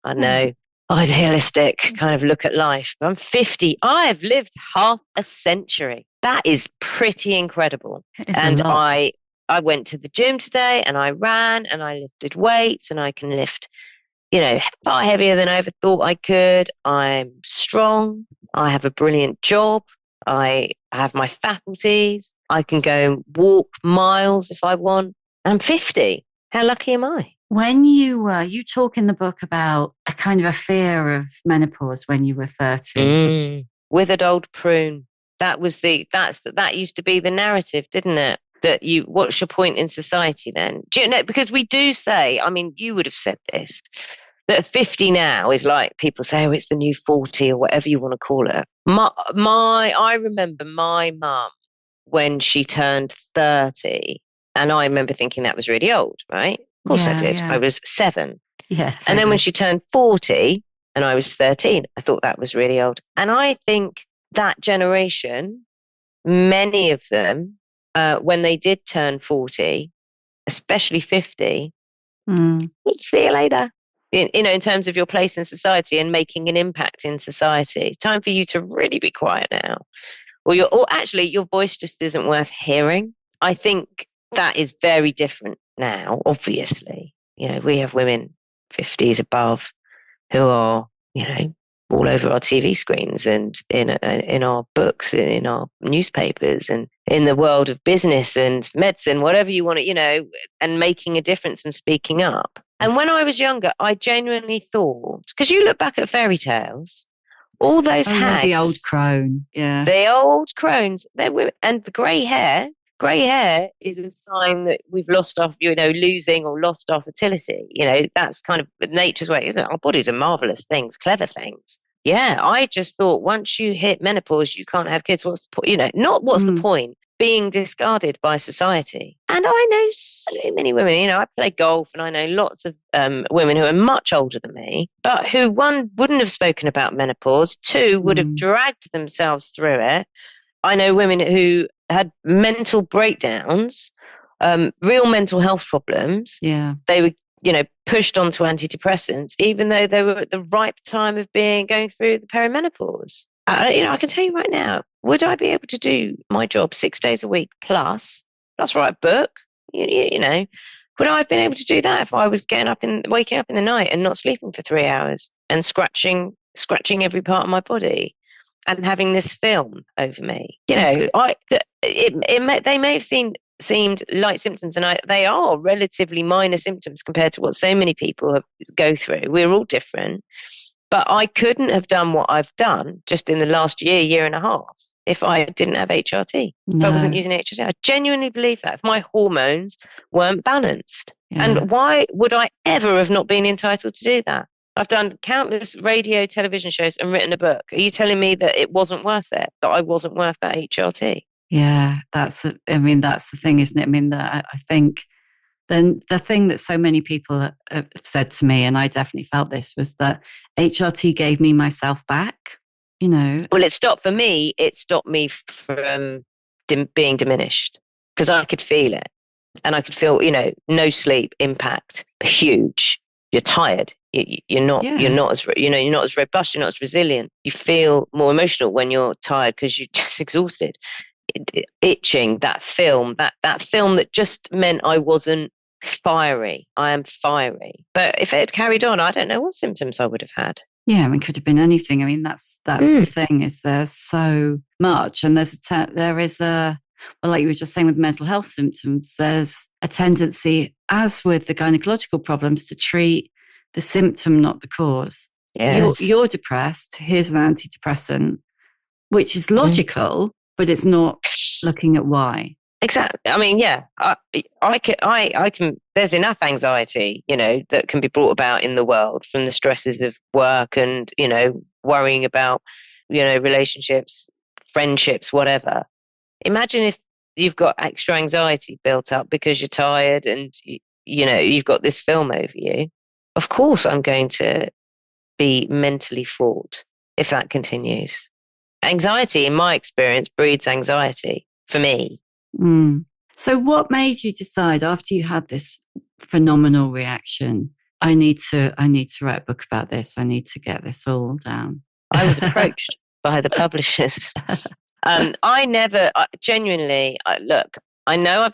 idealistic kind of look at life. But I'm 50. I've lived half a century. That is pretty incredible. And I went to the gym today and I ran and I lifted weights and I can lift, far heavier than I ever thought I could. I'm strong. I have a brilliant job. I have my faculties. I can go and walk miles if I want. I'm 50. How lucky am I? When you talk in the book about a kind of a fear of menopause when you were 30. Withered old prune. That used to be the narrative, didn't it? That what's your point in society then? Do you know, because we do say, I mean, you would have said this, that 50 now is like people say, it's the new 40 or whatever you want to call it. I remember my mum when she turned 30, and I remember thinking that was really old, right? Of course I did. Yeah. I was 7. Yeah, totally. And then when she turned 40 and I was 13, I thought that was really old. And I think that generation, many of them, when they did turn 40, especially 50, see you later. In terms of your place in society and making an impact in society. Time for you to really be quiet now. Or actually, your voice just isn't worth hearing. I think that is very different now, obviously. We have women 50s above who are, all over our TV screens and in our books, in our newspapers, and in the world of business and medicine, whatever you want to, and making a difference and speaking up. And when I was younger, I genuinely thought, because you look back at fairy tales, all those hags, the old crone, the old crones, they're women, and the grey hair. Grey hair is a sign that we've lost our, losing or lost our fertility. That's kind of nature's way, isn't it? Our bodies are marvelous things, clever things. Yeah, I just thought once you hit menopause, you can't have kids. What's the point? Not what's the point? Being discarded by society. And I know so many women, I play golf and I know lots of women who are much older than me, but who, one, wouldn't have spoken about menopause, two, would have dragged themselves through it. I know women who had mental breakdowns, real mental health problems. Yeah. They were, pushed onto antidepressants, even though they were at the ripe time of going through the perimenopause. I can tell you right now, would I be able to do my job 6 days a week plus write a book? Would I have been able to do that if I was waking up in the night and not sleeping for 3 hours and scratching every part of my body and having this film over me? They may have seemed light symptoms, and they are relatively minor symptoms compared to what so many people go through. We're all different. But I couldn't have done what I've done just in the last year and a half if I didn't have HRT, if I wasn't using HRT. I genuinely believe that, if my hormones weren't balanced. Yeah. And why would I ever have not been entitled to do that? I've done countless radio, television shows and written a book. Are you telling me that it wasn't worth it, that I wasn't worth that HRT? Yeah, that's the thing, isn't it? I think then the thing that so many people have said to me, and I definitely felt this, was that HRT gave me myself back, Well, it stopped me from being diminished, because I could feel it. And I could feel, no sleep, impact, huge. You're tired. You're not as robust. You're not as resilient. You feel more emotional when you're tired because you're just exhausted. Itching, that film that just meant I wasn't fiery. I am fiery. But if it had carried on, I don't know what symptoms I would have had. Yeah, it could have been anything. That's the thing, is there's so much, and there is a, well, like you were just saying with mental health symptoms, there's a tendency, as with the gynaecological problems, to treat the symptom, not the cause. Yes. You're depressed. Here's an antidepressant, which is logical, but it's not looking at why. Exactly. I mean, yeah, I can, there's enough anxiety, that can be brought about in the world from the stresses of work and, worrying about, relationships, friendships, whatever. Imagine if you've got extra anxiety built up because you're tired and, you've got this film over you. Of course, I'm going to be mentally fraught if that continues. Anxiety, in my experience, breeds anxiety for me. So what made you decide after you had this phenomenal reaction, I need to write a book about this. I need to get this all down. I was approached by the publishers. I never, genuinely, look, I know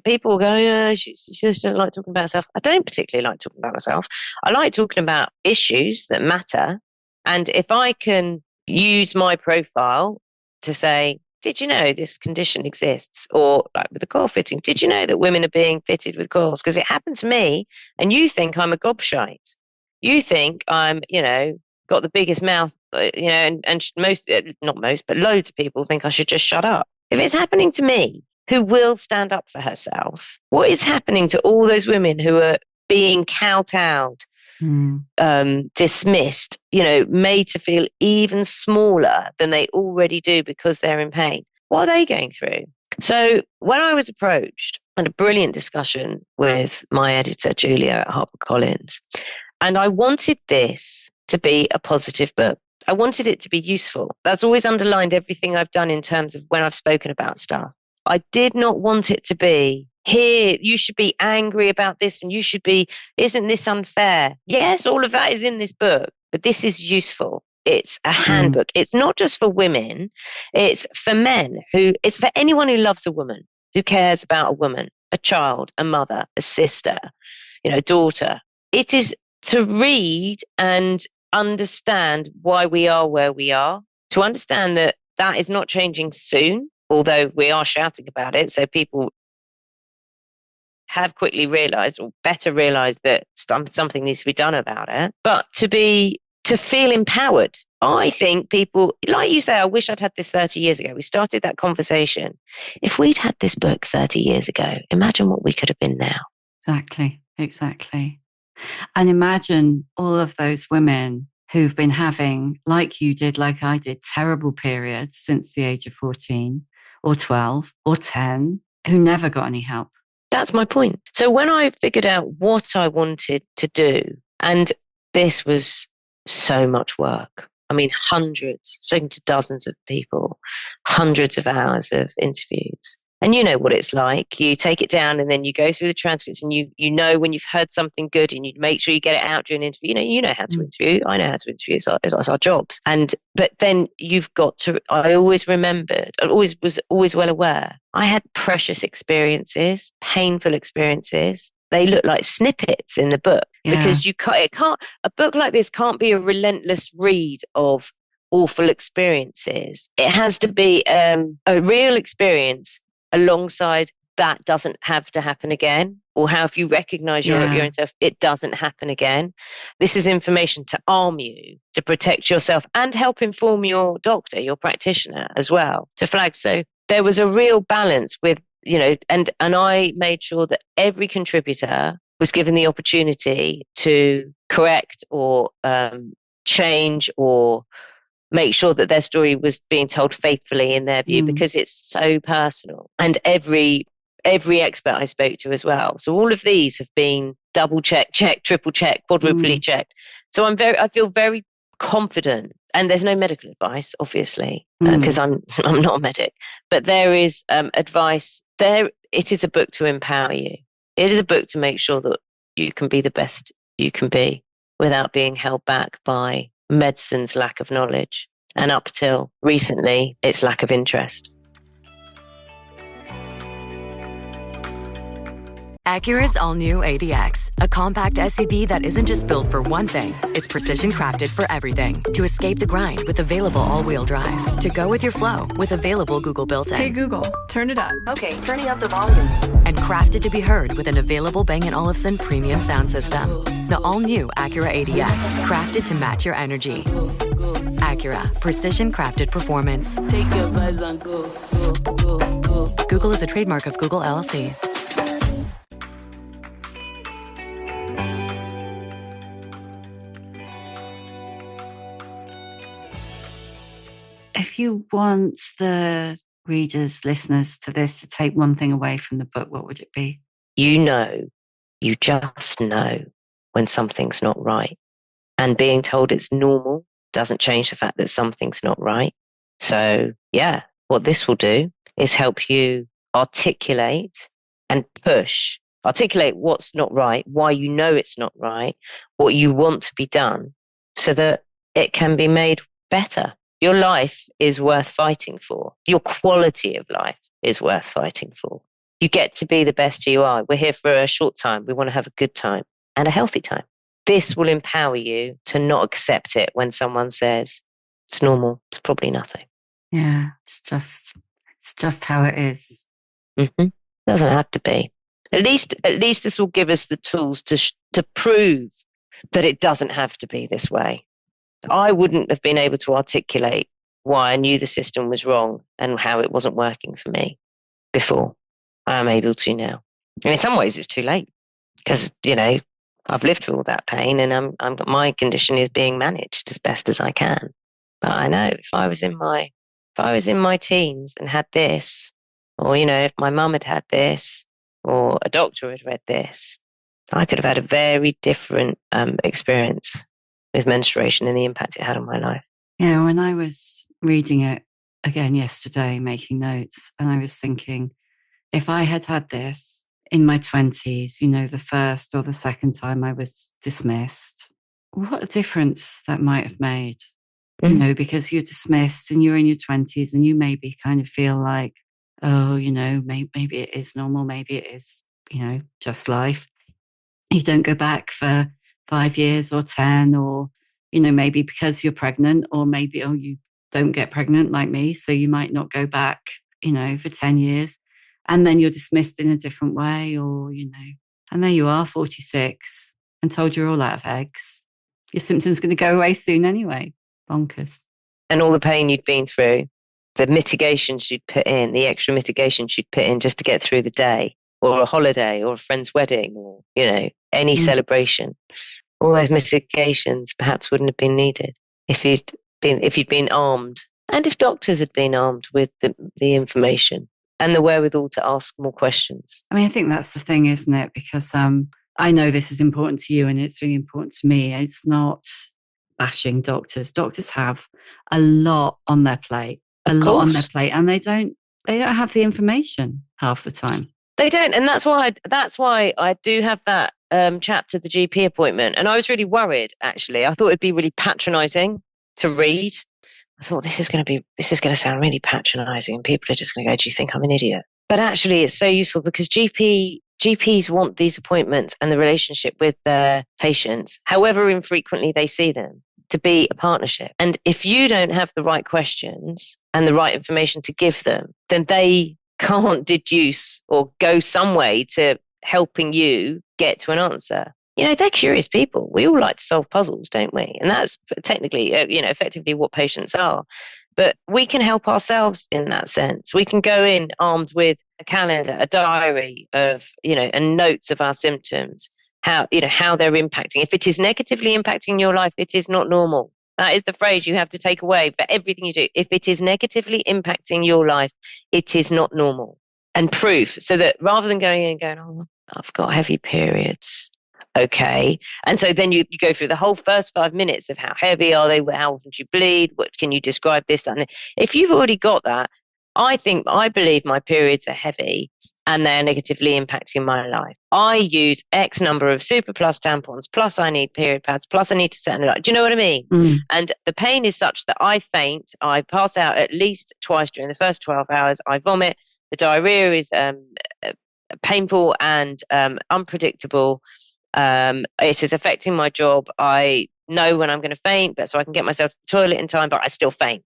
people go, yeah, she just doesn't like talking about herself. I don't particularly like talking about myself. I like talking about issues that matter. And if I can use my profile to say, did you know this condition exists? Or like with the coil fitting, did you know that women are being fitted with coils? Because it happened to me and you think I'm a gobshite. You think I'm, got the biggest mouth, and most, not most, but loads of people think I should just shut up. If it's happening to me, who will stand up for herself, what is happening to all those women who are being kowtowed, dismissed, made to feel even smaller than they already do because they're in pain? What are they going through? So when I was approached, I had a brilliant discussion with my editor, Julia at HarperCollins, and I wanted this to be a positive book. I wanted it to be useful. That's always underlined everything I've done in terms of when I've spoken about stuff. I did not want it to be, here, you should be angry about this and you should be, isn't this unfair? Yes, all of that is in this book, but this is useful. It's a handbook. It's not just for women. It's for men it's for anyone who loves a woman, who cares about a woman, a child, a mother, a sister, a daughter. It is to read and understand why we are where we are, to understand that is not changing soon, although we are shouting about it. So people have quickly realized, or better realized, that something needs to be done about it. But to feel empowered. I think people, like you say, I wish I'd had this 30 years ago. We started that conversation. If we'd had this book 30 years ago, imagine what we could have been now. Exactly. And imagine all of those women who've been having, like you did, like I did, terrible periods since the age of 14 or 12 or 10, who never got any help. That's my point. So when I figured out what I wanted to do, and this was so much work. I mean, hundreds, spoken to dozens of people, hundreds of hours of interviews. And you know what it's like. You take it down and then you go through the transcripts and you know when you've heard something good and you make sure you get it out during an interview. You know how to interview. I know how to interview. It's our jobs. But then you've got to, I always remembered, I was always well aware. I had precious experiences, painful experiences. They look like snippets in the book because a book like this can't be a relentless read of awful experiences. It has to be a real experience alongside that doesn't have to happen again, or how if you recognize your own self, it doesn't happen again. This is information to arm you, to protect yourself and help inform your doctor, your practitioner as well, to flag. So there was a real balance with, and I made sure that every contributor was given the opportunity to correct or change or make sure that their story was being told faithfully in their view, because it's so personal. And every expert I spoke to as well. So all of these have been double checked, triple checked, quadruply checked. So I feel very confident. And there's no medical advice, obviously, because I'm not a medic. But there is advice there. It is a book to empower you. It is a book to make sure that you can be the best you can be without being held back by medicine's lack of knowledge, and up till recently, its lack of interest. Acura's all-new ADX, a compact SUV that isn't just built for one thing, it's precision-crafted for everything. To escape the grind with available all-wheel drive. To go with your flow with available Google built-in. Hey Google, turn it up. Okay, turning up the volume. and crafted to be heard with an available Bang & Olufsen premium sound system. The all-new Acura ADX, crafted to match your energy. Acura, precision crafted performance. Take your vibes and go, go, go, go. Google is a trademark of Google LLC. If you want the readers, listeners to this to take one thing away from the book, what would it be? You just know when something's not right. And being told it's normal doesn't change the fact that something's not right. So, yeah, what this will do is help you articulate and push. Articulate what's not right, why you know it's not right, what you want to be done, so that it can be made better. Your life is worth fighting for. Your quality of life is worth fighting for. You get to be the best you are. We're here for a short time. We want to have a good time and a healthy time. This will empower you to not accept it when someone says it's normal. It's probably nothing. Yeah, it's just how it is. Mm-hmm. Doesn't have to be. At least this will give us the tools to prove that it doesn't have to be this way. I wouldn't have been able to articulate why I knew the system was wrong and how it wasn't working for me before. I am able to now. And in some ways it's too late because, I've lived through all that pain and my condition is being managed as best as I can. But I know if I was in my teens and had this, or, if my mum had had this, or a doctor had read this, I could have had a very different experience with menstruation and the impact it had on my life. Yeah, when I was reading it again yesterday, making notes, and I was thinking, if I had had this in my 20s, the first or the second time I was dismissed, what a difference that might have made. Because you're dismissed and you're in your 20s and you maybe kind of feel like, oh, maybe it is normal, maybe it is, just life. You don't go back for 5 years or 10, or, maybe because you're pregnant, or maybe, you don't get pregnant like me. So you might not go back, for 10 years. And then you're dismissed in a different way, or, and there you are, 46, and told you're all out of eggs. Your symptoms going to go away soon anyway. Bonkers. And all the pain you'd been through, the mitigations you'd put in, the extra mitigations you'd put in just to get through the day, or a holiday, or a friend's wedding, or, any celebration. All those mitigations perhaps wouldn't have been needed if you'd been armed, and if doctors had been armed with the information and the wherewithal to ask more questions. I mean, I think that's the thing, isn't it? Because I know this is important to you and it's really important to me. It's not bashing doctors. Doctors have a lot on their plate, and they don't have the information half the time. They don't, and that's why I do have that chapter, the GP appointment. And I was really worried, actually. I thought it'd be really patronising to read. I thought this is going to sound really patronising, and people are just going to go, "Do you think I'm an idiot?" But actually, it's so useful because GPs want these appointments and the relationship with their patients, however infrequently they see them, to be a partnership. And if you don't have the right questions and the right information to give them, then they can't deduce or go some way to helping you get to an answer. They're curious people. We all like to solve puzzles, don't we? And that's technically, effectively what patients are. But we can help ourselves in that sense. We can go in armed with a calendar, a diary of, and notes of our symptoms, how they're impacting. If it is negatively impacting your life, it is not normal. That is the phrase you have to take away for everything you do. If it is negatively impacting your life, it is not normal. And proof, so that rather than going in and going, oh, I've got heavy periods. Okay. And so then you go through the whole first 5 minutes of how heavy are they? How often do you bleed? What can you describe this, that, and that? If you've already got that, I believe my periods are heavy and they're negatively impacting my life. I use X number of Super Plus tampons, plus I need period pads, plus I need to set it up. Do you know what I mean? And the pain is such that I faint. I pass out at least twice during the first 12 hours. I vomit. The diarrhea is painful and unpredictable. It is affecting my job. I know when I'm going to faint, but so I can get myself to the toilet in time, but I still faint.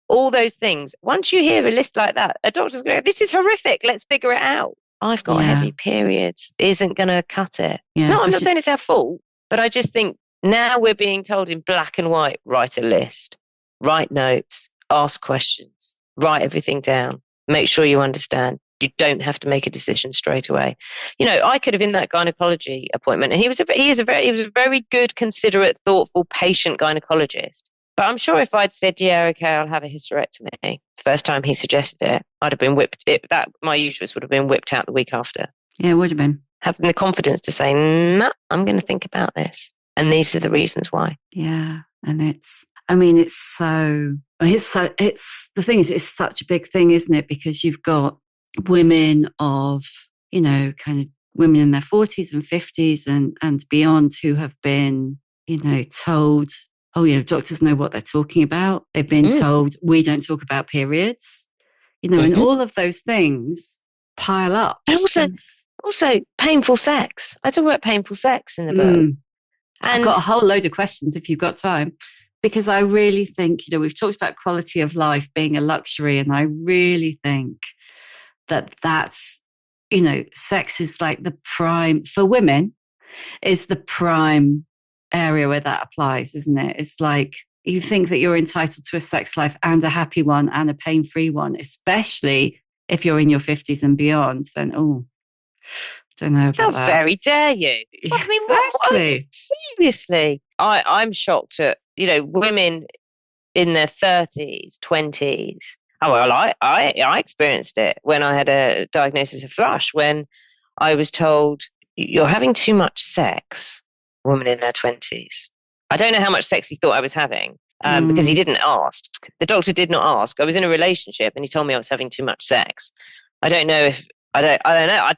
All those things. Once you hear a list like that, a doctor's going to go, this is horrific. Let's figure it out. I've got heavy periods isn't going to cut it. Yeah, no, I'm not saying it's our fault, but I just think now we're being told in black and white, write a list, write notes, ask questions, write everything down, make sure you understand. You don't have to make a decision straight away. You know, I could have in that gynecology appointment, and he was a very good, considerate, thoughtful, patient gynecologist. But I'm sure if I'd said, yeah, okay, I'll have a hysterectomy, first time he suggested it, I'd have been my uterus would have been whipped out the week after. Yeah, it would have been. Having the confidence to say, no, I'm going to think about this. And these are the reasons why. Yeah. And the thing is, it's such a big thing, isn't it? Because you've got women of, you know, kind of women in their 40s and 50s and beyond who have been, you know, told, oh, you know, doctors know what they're talking about. They've been told we don't talk about periods, you know, and all of those things pile up. And also painful sex. I talk about painful sex in the book. And I've got a whole load of questions if you've got time, because I really think, you know, we've talked about quality of life being a luxury, and I really think that's, you know, sex is like the prime, for women, is the prime area where that applies, isn't it? It's like you think that you're entitled to a sex life and a happy one and a pain-free one, especially if you're in your 50s and beyond, then, don't know about that. How very dare you? Exactly. Seriously. I'm shocked at, you know, women in their 30s, 20s. Oh, well, I experienced it when I had a diagnosis of thrush, when I was told, you're having too much sex, woman in her 20s. I don't know how much sex he thought I was having because he didn't ask. The doctor did not ask. I was in a relationship and he told me I was having too much sex. I don't know. I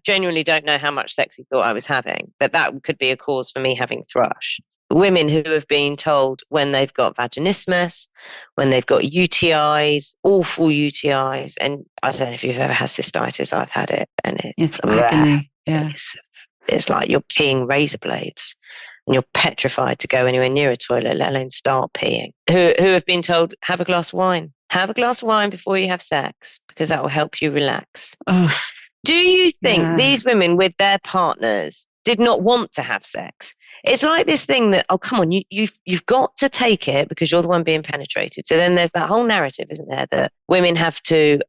genuinely don't know how much sex he thought I was having, but that could be a cause for me having thrush. Women who have been told when they've got vaginismus, when they've got UTIs, awful UTIs, and I don't know if you've ever had cystitis, I've had it, and it's agony. Yeah. It's like you're peeing razor blades and you're petrified to go anywhere near a toilet, let alone start peeing. Who have been told, have a glass of wine. Have a glass of wine before you have sex, because that will help you relax. Oh, do you think these women with their partners did not want to have sex? It's like this thing that, oh, come on, you've got to take it because you're the one being penetrated. So then there's that whole narrative, isn't there, that women have to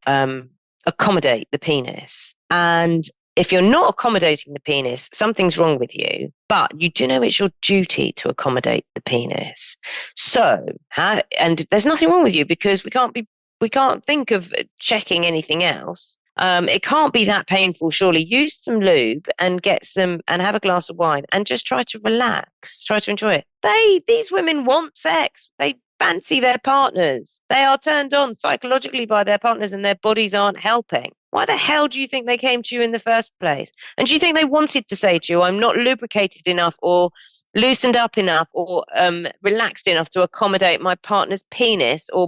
accommodate the penis. And if you're not accommodating the penis, something's wrong with you, but you do know it's your duty to accommodate the penis. So, and there's nothing wrong with you because we can't think of checking anything else. It can't be that painful, surely. Use some lube and have a glass of wine and just try to relax, try to enjoy it. These women want sex. They fancy their partners. They are turned on psychologically by their partners and their bodies aren't helping. Why the hell do you think they came to you in the first place? And do you think they wanted to say to you, I'm not lubricated enough or loosened up enough or relaxed enough to accommodate my partner's penis or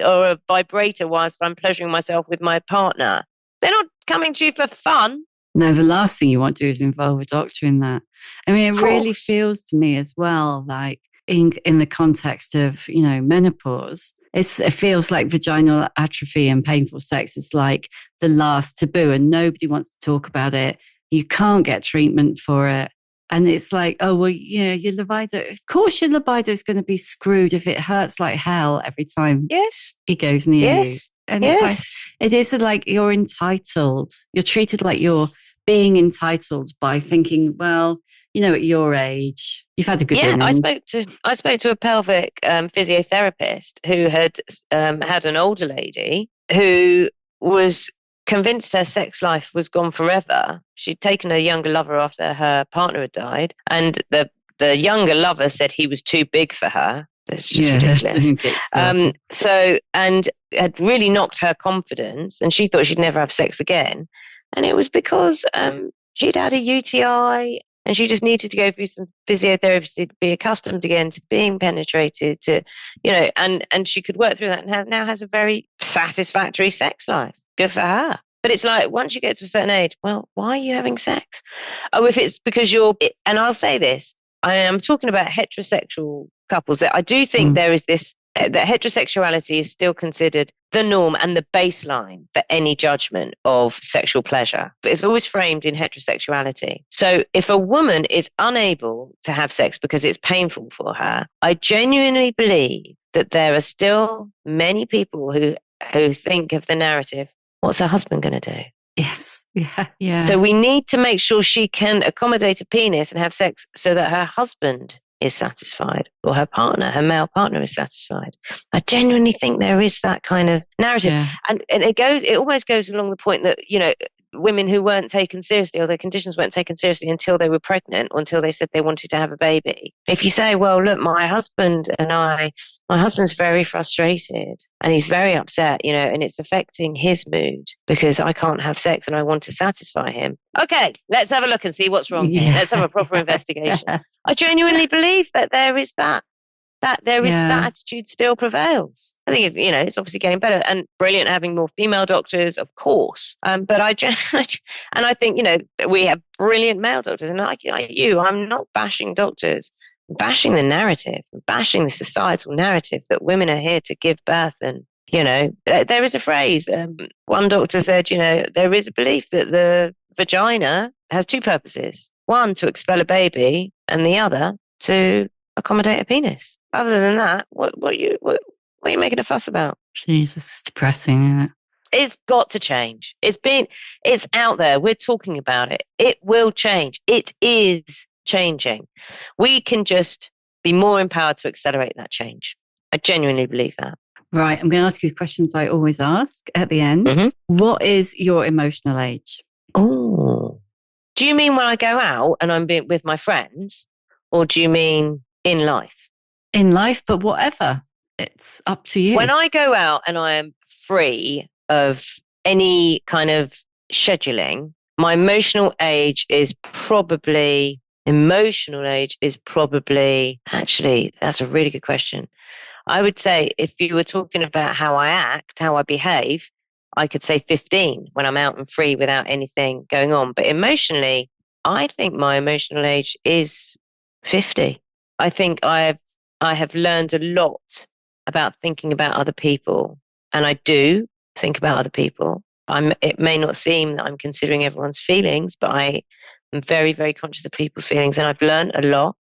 a vibrator whilst I'm pleasuring myself with my partner? They're not coming to you for fun. No, the last thing you want to do is involve a doctor in that. I mean, it really feels to me as well like in the context of, you know, menopause, it feels like vaginal atrophy and painful sex is like the last taboo and nobody wants to talk about it. You can't get treatment for it. And it's like, oh, well, yeah, your libido, of course your libido is going to be screwed if it hurts like hell every time he goes near you. And it's like, it is like you're entitled. You're treated like you're being entitled by thinking, well, you know, at your age, you've had a good innings. I spoke to a pelvic physiotherapist who had had an older lady who was convinced her sex life was gone forever. She'd taken a younger lover after her partner had died, and the younger lover said he was too big for her. That's just ridiculous. And had really knocked her confidence, and she thought she'd never have sex again. And it was because she'd had a UTI. And she just needed to go through some physiotherapy to be accustomed again to being penetrated, to, you know, and she could work through that and now has a very satisfactory sex life. Good for her. But it's like, once you get to a certain age, well, why are you having sex? Oh, if it's because and I'll say this, I am talking about heterosexual couples, that I do think there is this that heterosexuality is still considered the norm and the baseline for any judgment of sexual pleasure. But it's always framed in heterosexuality. So if a woman is unable to have sex because it's painful for her, I genuinely believe that there are still many people who think of the narrative, what's her husband going to do? Yes. Yeah. Yeah. So we need to make sure she can accommodate a penis and have sex so that her husband is satisfied, or her partner, her male partner is satisfied. I genuinely think there is that kind of narrative. Yeah. And it almost goes along the point that, women who weren't taken seriously, or their conditions weren't taken seriously until they were pregnant, or until they said they wanted to have a baby. If you say, well, look, my husband's very frustrated and he's very upset, and it's affecting his mood because I can't have sex and I want to satisfy him. Okay, let's have a look and see what's wrong here. Let's have a proper investigation. I genuinely believe that there is that attitude still prevails. I think it's obviously getting better and brilliant having more female doctors, of course. But I think, we have brilliant male doctors, and like you, I'm not bashing doctors, I'm bashing the narrative, I'm bashing the societal narrative that women are here to give birth. And, there is a phrase, one doctor said, there is a belief that the vagina has two purposes, one to expel a baby and the other to accommodate a penis. Other than that, what are you making a fuss about? Jesus, it's depressing, isn't it? It's got to change. It's out there. We're talking about it. It will change. It is changing. We can just be more empowered to accelerate that change. I genuinely believe that. Right. I'm going to ask you the questions I always ask at the end. Mm-hmm. What is your emotional age? Oh, do you mean when I go out and I'm with my friends, or do you mean in life? In life, but whatever. It's up to you. When I go out and I am free of any kind of scheduling, my emotional age is probably, actually, that's a really good question. I would say if you were talking about how I act, how I behave, I could say 15 when I'm out and free without anything going on. But emotionally, I think my emotional age is 50. I think I have learned a lot about thinking about other people, and I do think about other people. It may not seem that I'm considering everyone's feelings, but I am very, very conscious of people's feelings, and I've learned a lot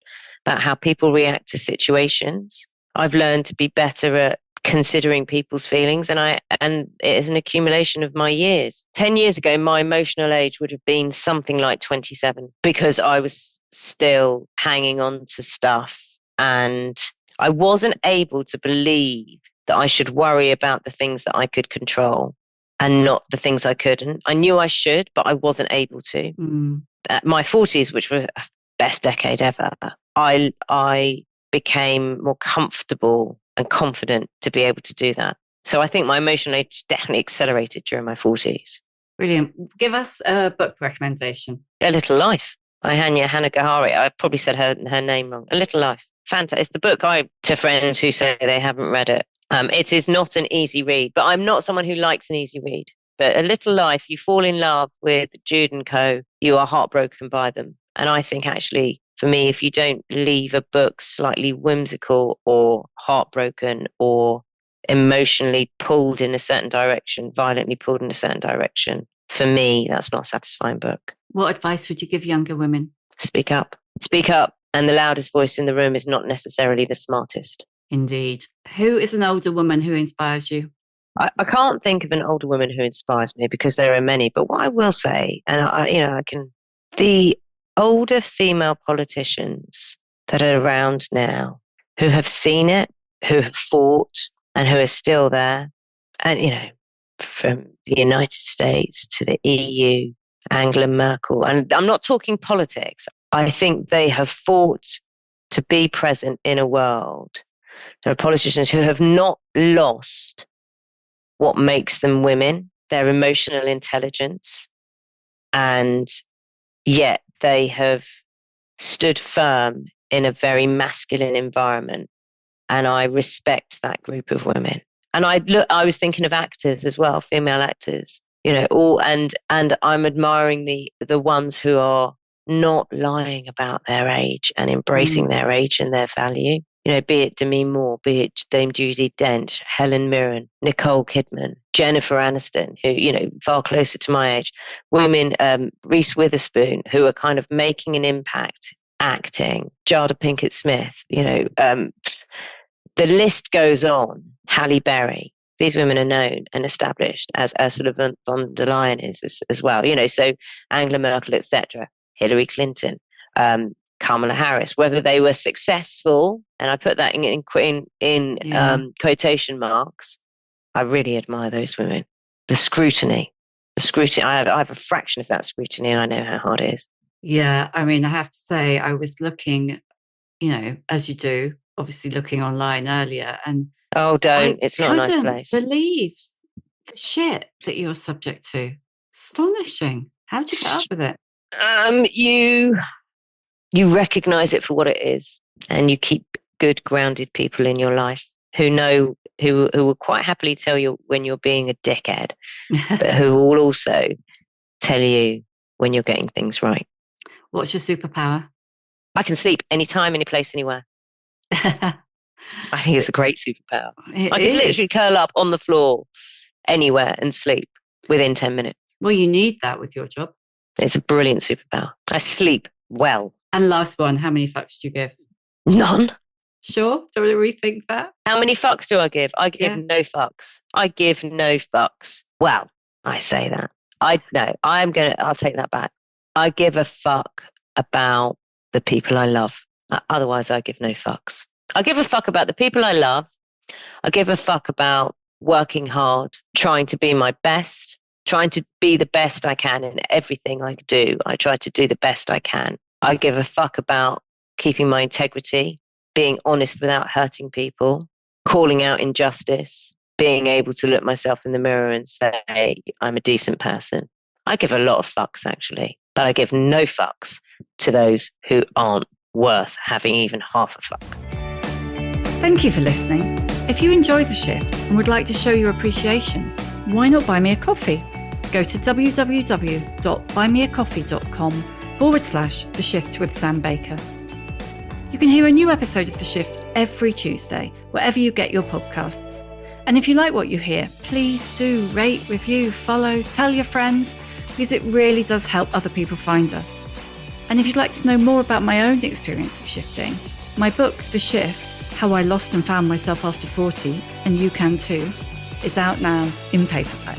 about how people react to situations. I've learned to be better at considering people's feelings, and it is an accumulation of my years. 10 years ago, my emotional age would have been something like 27, because I was still hanging on to stuff, and I wasn't able to believe that I should worry about the things that I could control and not the things I couldn't. I knew I should, but I wasn't able to. At my 40s, which was the best decade ever, I became more comfortable and confident to be able to do that. So I think my emotional age definitely accelerated during my 40s. Brilliant. Give us a book recommendation. A Little Life by Hannah Gahari. I probably said her name wrong. A Little Life. Fantastic. It's the book to friends who say they haven't read it. It is not an easy read, but I'm not someone who likes an easy read. But A Little Life, you fall in love with Jude and co. You are heartbroken by them. And I think actually, for me, if you don't leave a book slightly whimsical or heartbroken or emotionally pulled in a certain direction, violently pulled in a certain direction, for me, that's not a satisfying book. What advice would you give younger women? Speak up. Speak up. And the loudest voice in the room is not necessarily the smartest. Indeed. Who is an older woman who inspires you? I can't think of an older woman who inspires me, because there are many. But what I will say, and the older female politicians that are around now who have seen it, who have fought, and who are still there, and from the United States to the EU, Angela Merkel, and I'm not talking politics. I think they have fought to be present in a world. There are politicians who have not lost what makes them women, their emotional intelligence, and yet they have stood firm in a very masculine environment. And I respect that group of women. And I was thinking of actors as well, female actors, and I'm admiring the ones who are not lying about their age and embracing their age and their value. be it Demi Moore, be it Dame Judi Dench, Helen Mirren, Nicole Kidman, Jennifer Aniston, who, far closer to my age, women, Reese Witherspoon, who are kind of making an impact acting, Jada Pinkett Smith, the list goes on. Halle Berry. These women are known and established, as Ursula von der Leyen is as well. So Angela Merkel, etc., Hillary Clinton, Kamala Harris, whether they were successful, and I put that in quotation marks, I really admire those women. The scrutiny, I have a fraction of that scrutiny, and I know how hard it is. Yeah, I mean, I have to say, I was looking, as you do, obviously looking online earlier, and it's not a nice place. I couldn't believe the shit that you're subject to. Astonishing. How did you get up with it? You recognize it for what it is, and you keep good, grounded people in your life who will quite happily tell you when you're being a dickhead, but who will also tell you when you're getting things right. What's your superpower? I can sleep anytime, any place, anywhere. I think it's a great superpower. I could literally curl up on the floor anywhere and sleep within 10 minutes. Well, you need that with your job. It's a brilliant superpower. I sleep well. And last one, how many fucks do you give? None. Sure? Do you want to rethink that? How many fucks do I give? I give no fucks. I give no fucks. Well, I say that. I'll take that back. I give a fuck about the people I love. Otherwise, I give no fucks. I give a fuck about the people I love. I give a fuck about working hard, trying to be my best, trying to be the best I can in everything I do. I try to do the best I can. I give a fuck about keeping my integrity, being honest without hurting people, calling out injustice, being able to look myself in the mirror and say, I'm a decent person. I give a lot of fucks, actually, but I give no fucks to those who aren't worth having even half a fuck. Thank you for listening. If you enjoy The Shift and would like to show your appreciation, why not buy me a coffee? Go to www.buymeacoffee.com/The Shift with Sam Baker. You can hear a new episode of The Shift every Tuesday, wherever you get your podcasts. And if you like what you hear, please do rate, review, follow, tell your friends, because it really does help other people find us. And if you'd like to know more about my own experience of shifting, my book, The Shift, How I Lost and Found Myself After 40, and you can too, is out now in paperback.